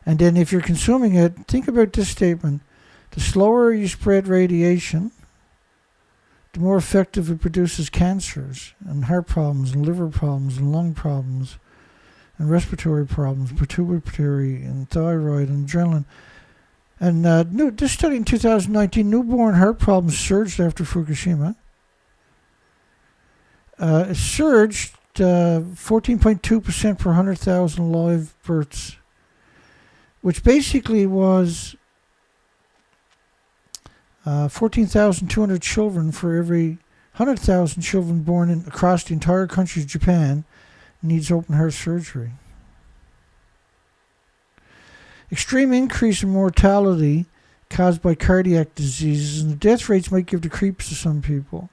And then if you're consuming it, think about this statement. The slower you spread radiation, the more effective it produces cancers and heart problems and liver problems and lung problems and respiratory problems, pituitary and thyroid and adrenaline. And this study in 2019, newborn heart problems surged after Fukushima. It surged 14.2% per 100,000 live births, which basically was 14,200 children for every 100,000 children born across the entire country of Japan needs open heart surgery. Extreme increase in mortality caused by cardiac diseases, and the death rates might give the creeps to some people.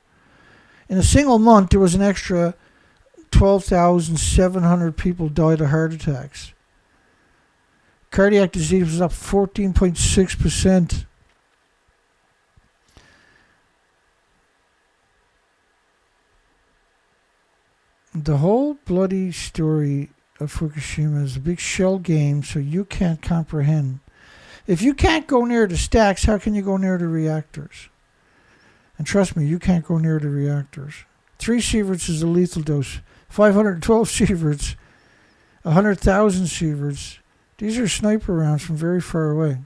In a single month, there was an extra 12,700 people died of heart attacks. Cardiac disease was up 14.6%. The whole bloody story of Fukushima is a big shell game, so you can't comprehend. If you can't go near the stacks, how can you go near the reactors? And trust me, you can't go near the reactors. 3 sieverts is a lethal dose. 512 sieverts, 100,000 sieverts. These are sniper rounds from very far away.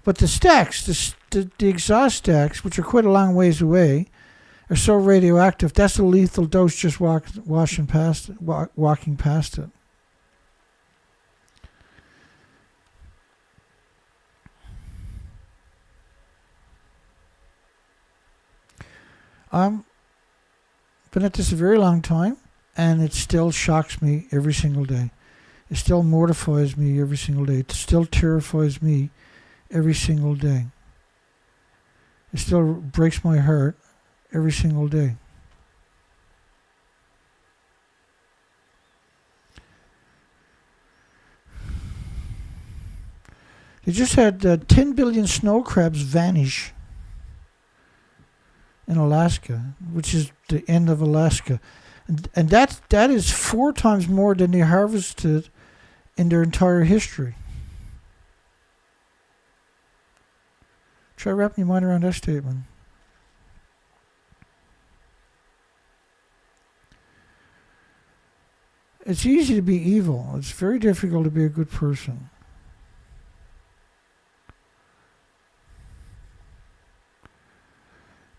But the stacks, the exhaust stacks, which are quite a long ways away, are so radioactive. That's a lethal dose just walking past it. Been at this a very long time, and it still shocks me every single day. It still mortifies me every single day. It still terrifies me every single day. It still breaks my heart every single day. They just had 10 billion snow crabs vanish in Alaska, which is the end of Alaska. And that is 4 times more than they harvested in their entire history. Try wrapping your mind around that statement. It's easy to be evil. It's very difficult to be a good person.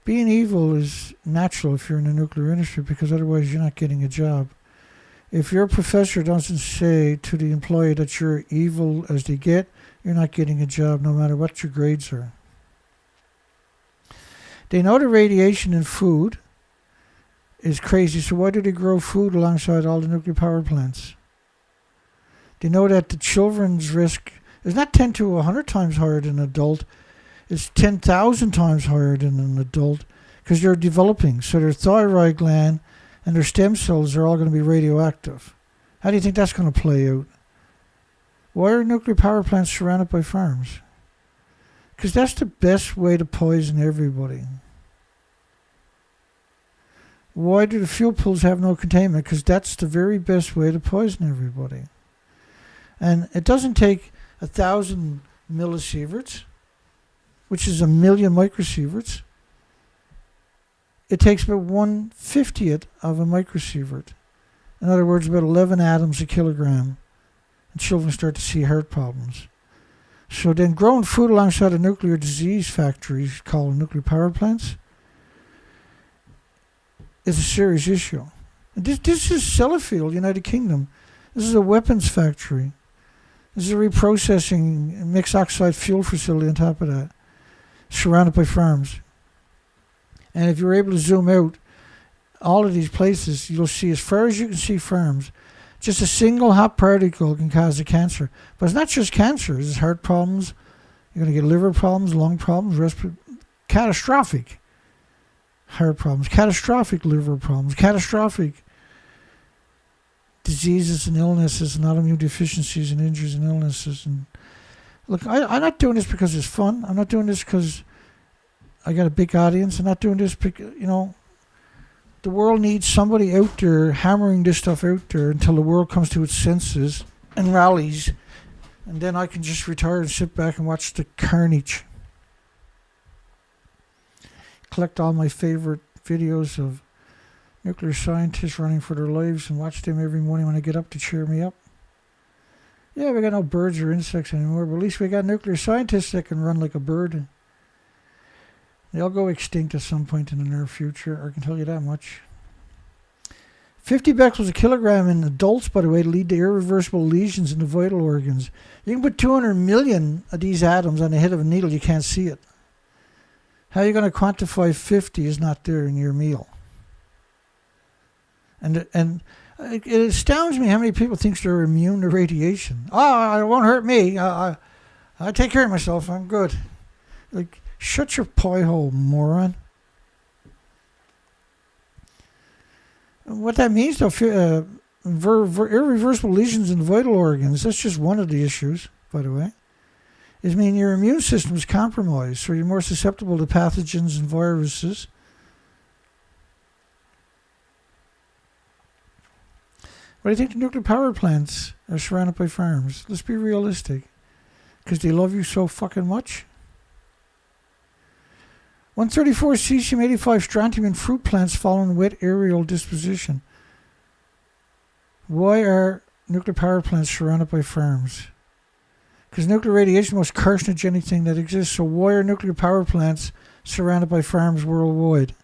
Being evil is natural if you're in the nuclear industry, because otherwise you're not getting a job. If your professor doesn't say to the employee that you're evil as they get, you're not getting a job no matter what your grades are. They know the radiation in food is crazy, so why do they grow food alongside all the nuclear power plants? They know that the children's risk is not 10 to 100 times higher than an adult. It's 10,000 times higher than an adult, because they're developing. So their thyroid gland and their stem cells are all going to be radioactive. How do you think that's going to play out? Why are nuclear power plants surrounded by farms? Because that's the best way to poison everybody. Why do the fuel pools have no containment? Because that's the very best way to poison everybody. And it doesn't take 1,000 millisieverts, which is 1,000,000 microsieverts. It takes about 1/50th of a microsievert. In other words, about 11 atoms a kilogram. And children start to see heart problems. So then growing food alongside a nuclear disease factories called nuclear power plants is a serious issue. And this is Sellafield, United Kingdom. This is a weapons factory. This is a reprocessing mixed oxide fuel facility on top of that, surrounded by farms. And if you're able to zoom out all of these places, you'll see, as far as you can see, farms. Just a single hot particle can cause a cancer. But it's not just cancer. It's heart problems. You're going to get liver problems, lung problems, catastrophic heart problems, catastrophic liver problems, catastrophic diseases and illnesses and autoimmune deficiencies and injuries and illnesses. And look, I'm not doing this because it's fun. I'm not doing this because I got a big audience. I'm not doing this because, the world needs somebody out there hammering this stuff out there until the world comes to its senses and rallies. And then I can just retire and sit back and watch the carnage. Collect all my favorite videos of nuclear scientists running for their lives and watch them every morning when I get up to cheer me up. Yeah, we got no birds or insects anymore, but at least we got nuclear scientists that can run like a bird. They'll go extinct at some point in the near future, I can tell you that much. 50 becquerels a kilogram in adults, by the way, lead to irreversible lesions in the vital organs. You can put 200 million of these atoms on the head of a needle, you can't see it. How are you going to quantify 50 is not there in your meal? And it astounds me how many people think they're immune to radiation. Oh, it won't hurt me. I take care of myself. I'm good. Like, shut your pie hole, moron. What that means, though, irreversible lesions in vital organs, that's just one of the issues, by the way, is mean your immune system is compromised, so you're more susceptible to pathogens and viruses. Why do you think the nuclear power plants are surrounded by farms? Let's be realistic. Because they love you so fucking much? 134 cesium-85 strontium in fruit plants following wet aerial disposition. Why are nuclear power plants surrounded by farms? Because nuclear radiation is the most carcinogenic thing that exists. So why are nuclear power plants surrounded by farms worldwide?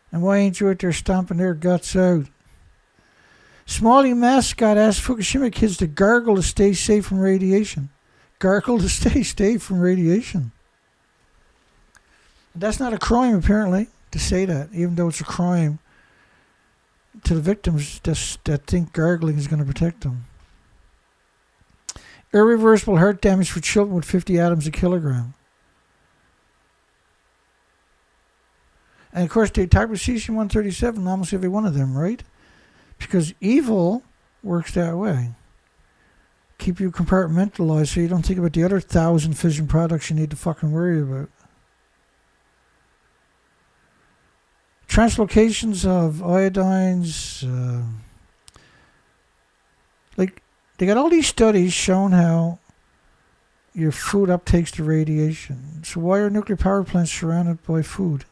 And why ain't you out there stomping their guts out? Smalley mascot asked Fukushima kids to gargle to stay safe from radiation. Gargle to stay safe from radiation. That's not a crime, apparently, to say that, even though it's a crime to the victims that think gargling is going to protect them. Irreversible heart damage for children with 50 atoms a kilogram. And of course, they talk about cesium-137, almost every one of them, right? Because evil works that way. Keep you compartmentalized so you don't think about the other 1,000 fission products you need to fucking worry about. Translocations of iodines, they got all these studies showing how your food uptakes the radiation. So why are nuclear power plants surrounded by food?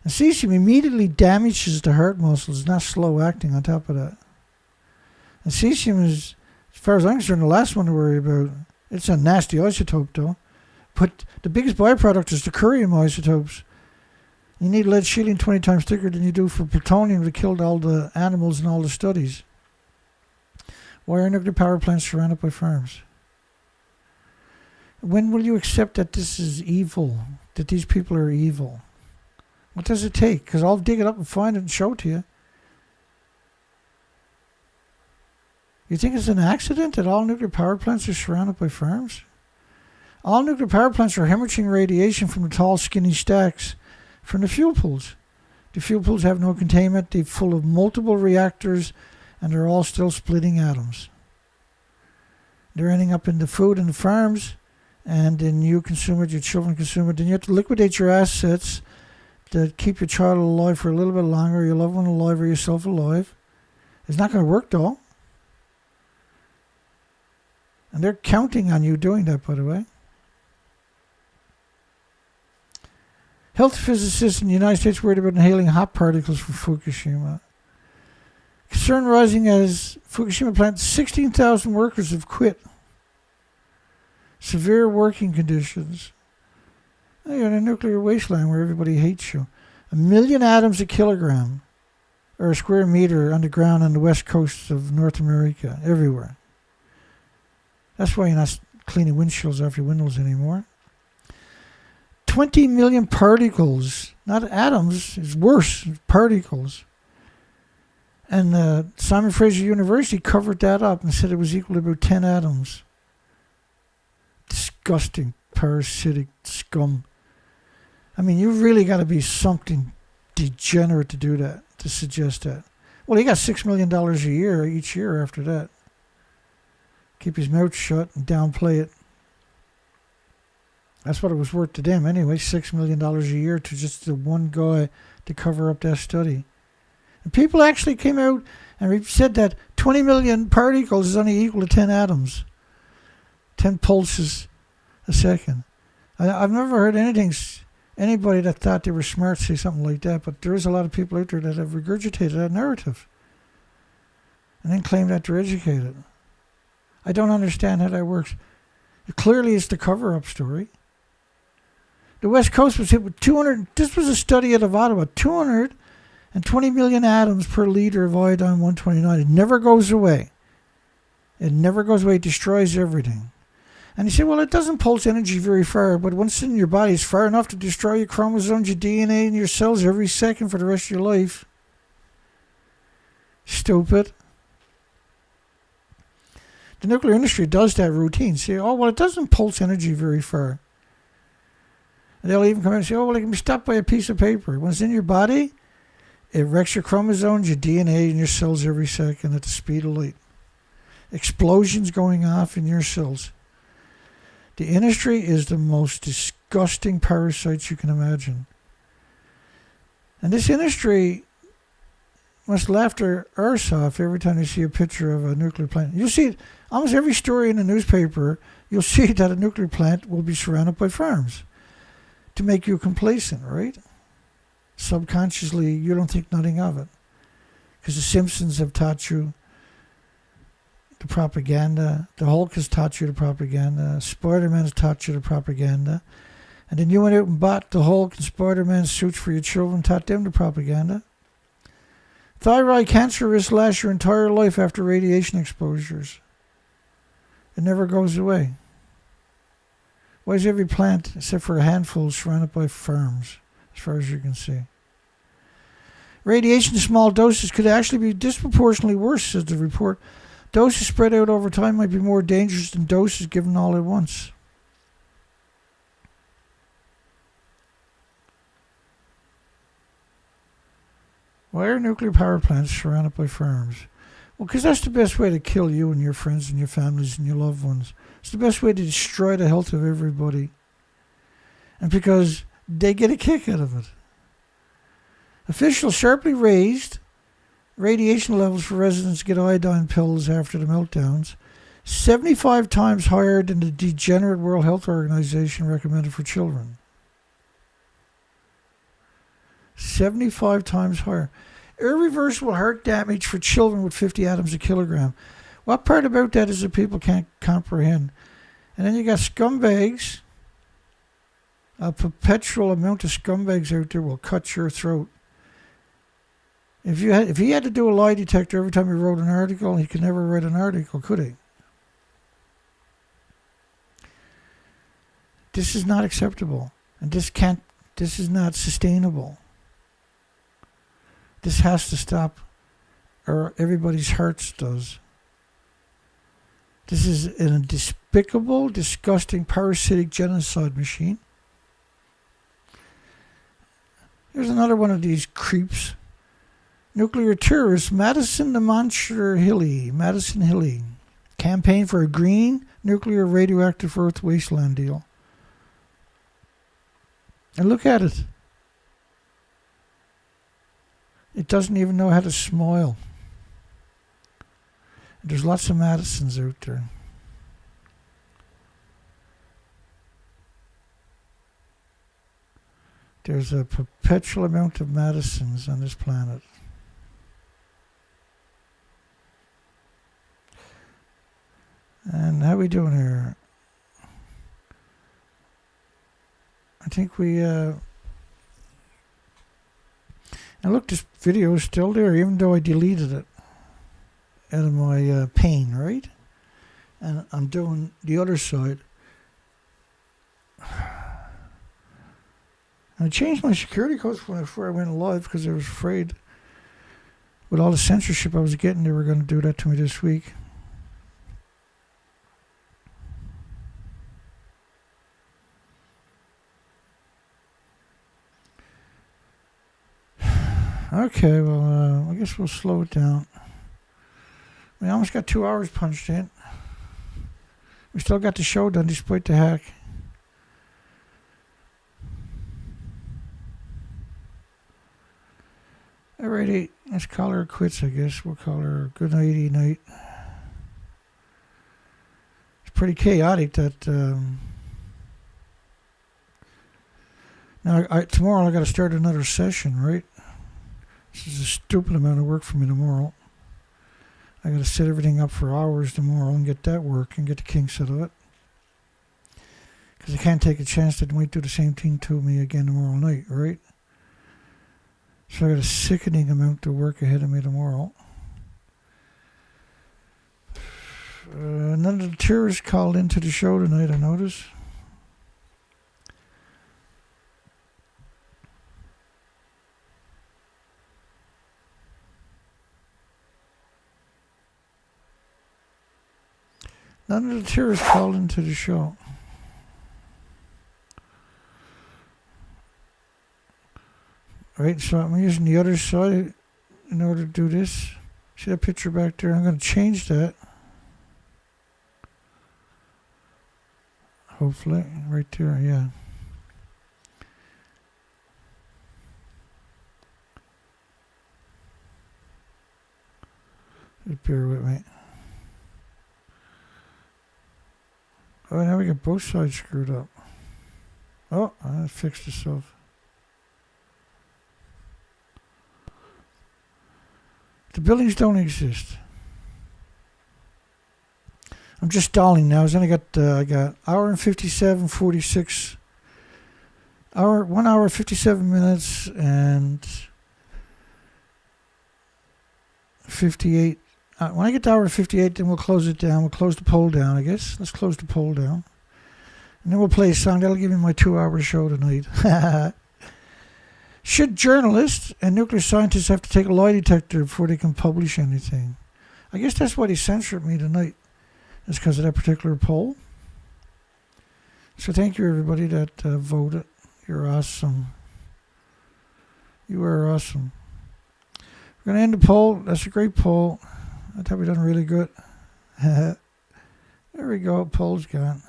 And cesium immediately damages the heart muscles, not slow acting on top of that. And cesium is, as far as I'm concerned, the last one to worry about. It's a nasty isotope though. But the biggest byproduct is the curium isotopes. You need lead shielding 20 times thicker than you do for plutonium that killed all the animals in all the studies. Why are nuclear power plants surrounded by farms? When will you accept that this is evil, that these people are evil? What does it take? Because I'll dig it up and find it and show it to you. You think it's an accident that all nuclear power plants are surrounded by farms? All nuclear power plants are hemorrhaging radiation from the tall, skinny stacks from the fuel pools. The fuel pools have no containment. They're full of multiple reactors and they're all still splitting atoms. They're ending up in the food and the farms, and then you consume it, your children consume it. Then you have to liquidate your assets to keep your child alive for a little bit longer, your loved one alive, or yourself alive. It's not going to work, though. And they're counting on you doing that, by the way. Health physicists in the United States worried about inhaling hot particles from Fukushima. Concern rising as Fukushima plant 16,000 workers have quit. Severe working conditions. You're in a nuclear wasteland where everybody hates you. 1 million atoms a kilogram or a square meter underground on the west coast of North America, everywhere. That's why you're not cleaning windshields off your windows anymore. 20 million particles, not atoms, it's worse, particles. And Simon Fraser University covered that up and said it was equal to about 10 atoms. Disgusting, parasitic scum. I mean, you've really got to be something degenerate to do that, to suggest that. Well, he got $6 million a year each year after that. Keep his mouth shut and downplay it. That's what it was worth to them anyway, $6 million a year to just the one guy to cover up that study. And people actually came out and said that 20 million particles is only equal to 10 atoms. 10 pulses a second. I've never heard anybody that thought they were smart say something like that, but there is a lot of people out there that have regurgitated that narrative and then claim that they're educated. I don't understand how that works. Clearly it's the cover-up story. The West Coast was hit with 200, this was a study out of Ottawa, 220 million atoms per liter of iodine-129. It never goes away. It never goes away. It destroys everything. And you say, well, it doesn't pulse energy very far, but once it's in your body, it's far enough to destroy your chromosomes, your DNA, and your cells every second for the rest of your life. Stupid. The nuclear industry does that routine. Say, oh, well, it doesn't pulse energy very far. And they'll even come out and say, oh, well, it can be stopped by a piece of paper. When it's in your body, it wrecks your chromosomes, your DNA, and your cells every second at the speed of light. Explosions going off in your cells. The industry is the most disgusting parasites you can imagine. And this industry must laugh their arse off every time they see a picture of a nuclear plant. You'll see it, almost every story in the newspaper, you'll see that a nuclear plant will be surrounded by farms to make you complacent, right? Subconsciously, you don't think nothing of it. Because the Simpsons have taught you the propaganda. The Hulk has taught you the propaganda. Spider-Man has taught you the propaganda. And then you went out and bought the Hulk and Spider-Man suits for your children, taught them the propaganda. Thyroid cancer risk lasts your entire life after radiation exposures. It never goes away. Why is every plant, except for a handful, surrounded by farms, as far as you can see? Radiation in small doses could actually be disproportionately worse, says the report. Doses spread out over time might be more dangerous than doses given all at once. Why are nuclear power plants surrounded by farms? Well, because that's the best way to kill you and your friends and your families and your loved ones. It's the best way to destroy the health of everybody. And because they get a kick out of it. Officials sharply raised radiation levels for residents to get iodine pills after the meltdowns, 75 times higher than the degenerate World Health Organization recommended for children. 75 times higher. Irreversible heart damage for children with 50 atoms a kilogram. What part about that is that people can't comprehend? And then you got scumbags. A perpetual amount of scumbags out there will cut your throat. If he had to do a lie detector every time he wrote an article, he could never write an article, could he? This is not acceptable. And this is not sustainable. This has to stop, or everybody's hearts does. This is a despicable, disgusting, parasitic genocide machine. Here's another one of these creeps. Nuclear terrorist Madison the Monster Hilly. Madison Hilly. Campaign for a green nuclear radioactive Earth wasteland deal. And look at it. It doesn't even know how to smile. There's lots of Madisons out there. There's a perpetual amount of Madisons on this planet. And how we doing here? I think we, and look, this video is still there, even though I deleted it out of my pane, right? And I'm doing the other side. I changed my security codes before I went live because I was afraid with all the censorship I was getting, they were going to do that to me this week. Okay, well, I guess we'll slow it down. We almost got 2 hours punched in. We still got the show done despite the hack. Alrighty, let's call her quits, I guess. We'll call her good nighty night. It's pretty chaotic that... Now, tomorrow I got to start another session, right? This is a stupid amount of work for me tomorrow. I got to set everything up for hours tomorrow and get that work and get the kinks out of it. Because I can't take a chance that they might do the same thing to me again tomorrow night, right? So I got a sickening amount of work ahead of me tomorrow. None of the tourists called into the show tonight, I noticed. None of the tourists called into the show. Right, so I'm using the other side in order to do this. See that picture back there? I'm going to change that. Hopefully, right there, yeah. Just bear with me. Oh, now we got both sides screwed up. Oh, I fixed itself. The buildings don't exist. I'm just stalling now. I got hour and 57, 46. 1 hour, 57 minutes and 58. When I get to hour 58, then we'll close it down. We'll close the poll down, I guess. Let's close the poll down. And then we'll play a song. That'll give me my 2-hour show tonight. Should journalists and nuclear scientists have to take a lie detector before they can publish anything? I guess that's why they censored me tonight. It's because of that particular poll. So thank you, everybody that voted. You're awesome. You are awesome. We're going to end the poll. That's a great poll. I thought we done really good. There we go. Poll's gone.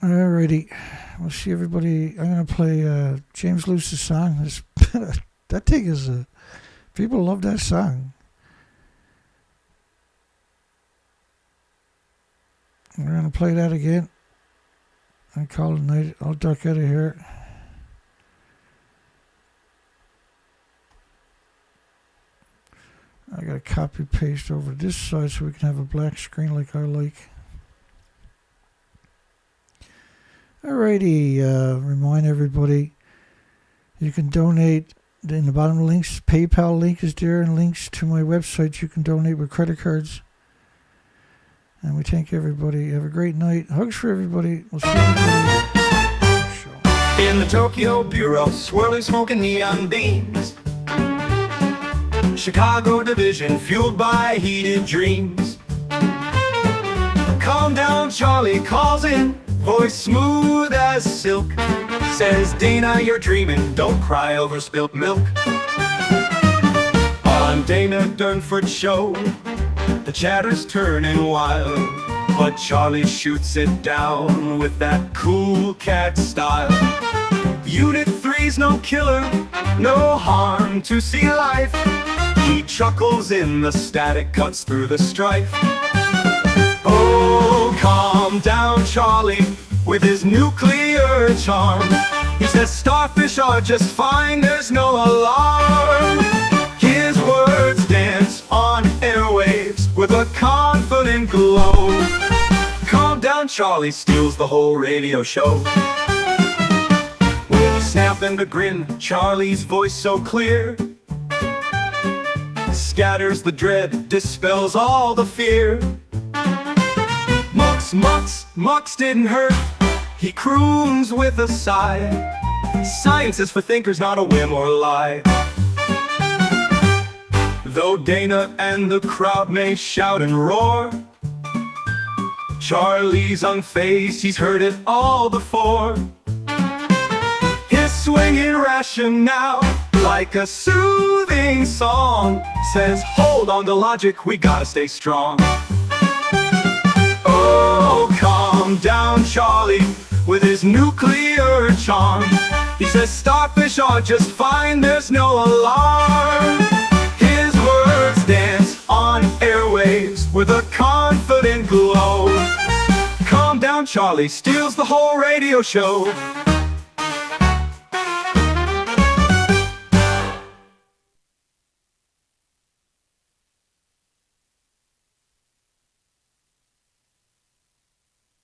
Alrighty. We'll see everybody. I'm going to play James Lewis's song. That thing is people love that song. We're going to play that again. I call it night. I'll duck out of here. I got to copy paste over this side so we can have a black screen like I like. Alrighty, remind everybody you can donate in the bottom links. PayPal link is there and links to my website. You can donate with credit cards. And we thank everybody. Have a great night. Hugs for everybody. We'll see everybody. In the Tokyo Bureau, swirling smoke and neon beams. Chicago division, fueled by heated dreams. Calm down, Charlie calls in, voice smooth as silk. Says Dana, you're dreaming, don't cry over spilt milk. On Dana Durnford's show, the chatter's turning wild, but Charlie shoots it down with that cool cat style. Unit 3's no killer, no harm to see life. He chuckles in the static, cuts through the strife. Oh, calm down, Charlie, with his nuclear charm. He says starfish are just fine, there's no alarm. His words dance on airwaves with a confident glow. Calm down, Charlie steals the whole radio show. With a snap and a grin, Charlie's voice so clear scatters the dread, dispels all the fear. Mux didn't hurt, he croons with a sigh. Science is for thinkers, not a whim or lie. Though Dana and the crowd may shout and roar, Charlie's unfazed, he's heard it all before. His swinging rationale, like a soothing song, says hold on to logic, we gotta stay strong. Oh, calm down, Charlie, with his nuclear charm. He says starfish are just fine, there's no alarm. His words dance on airwaves with a confident glow. Calm down, Charlie steals the whole radio show.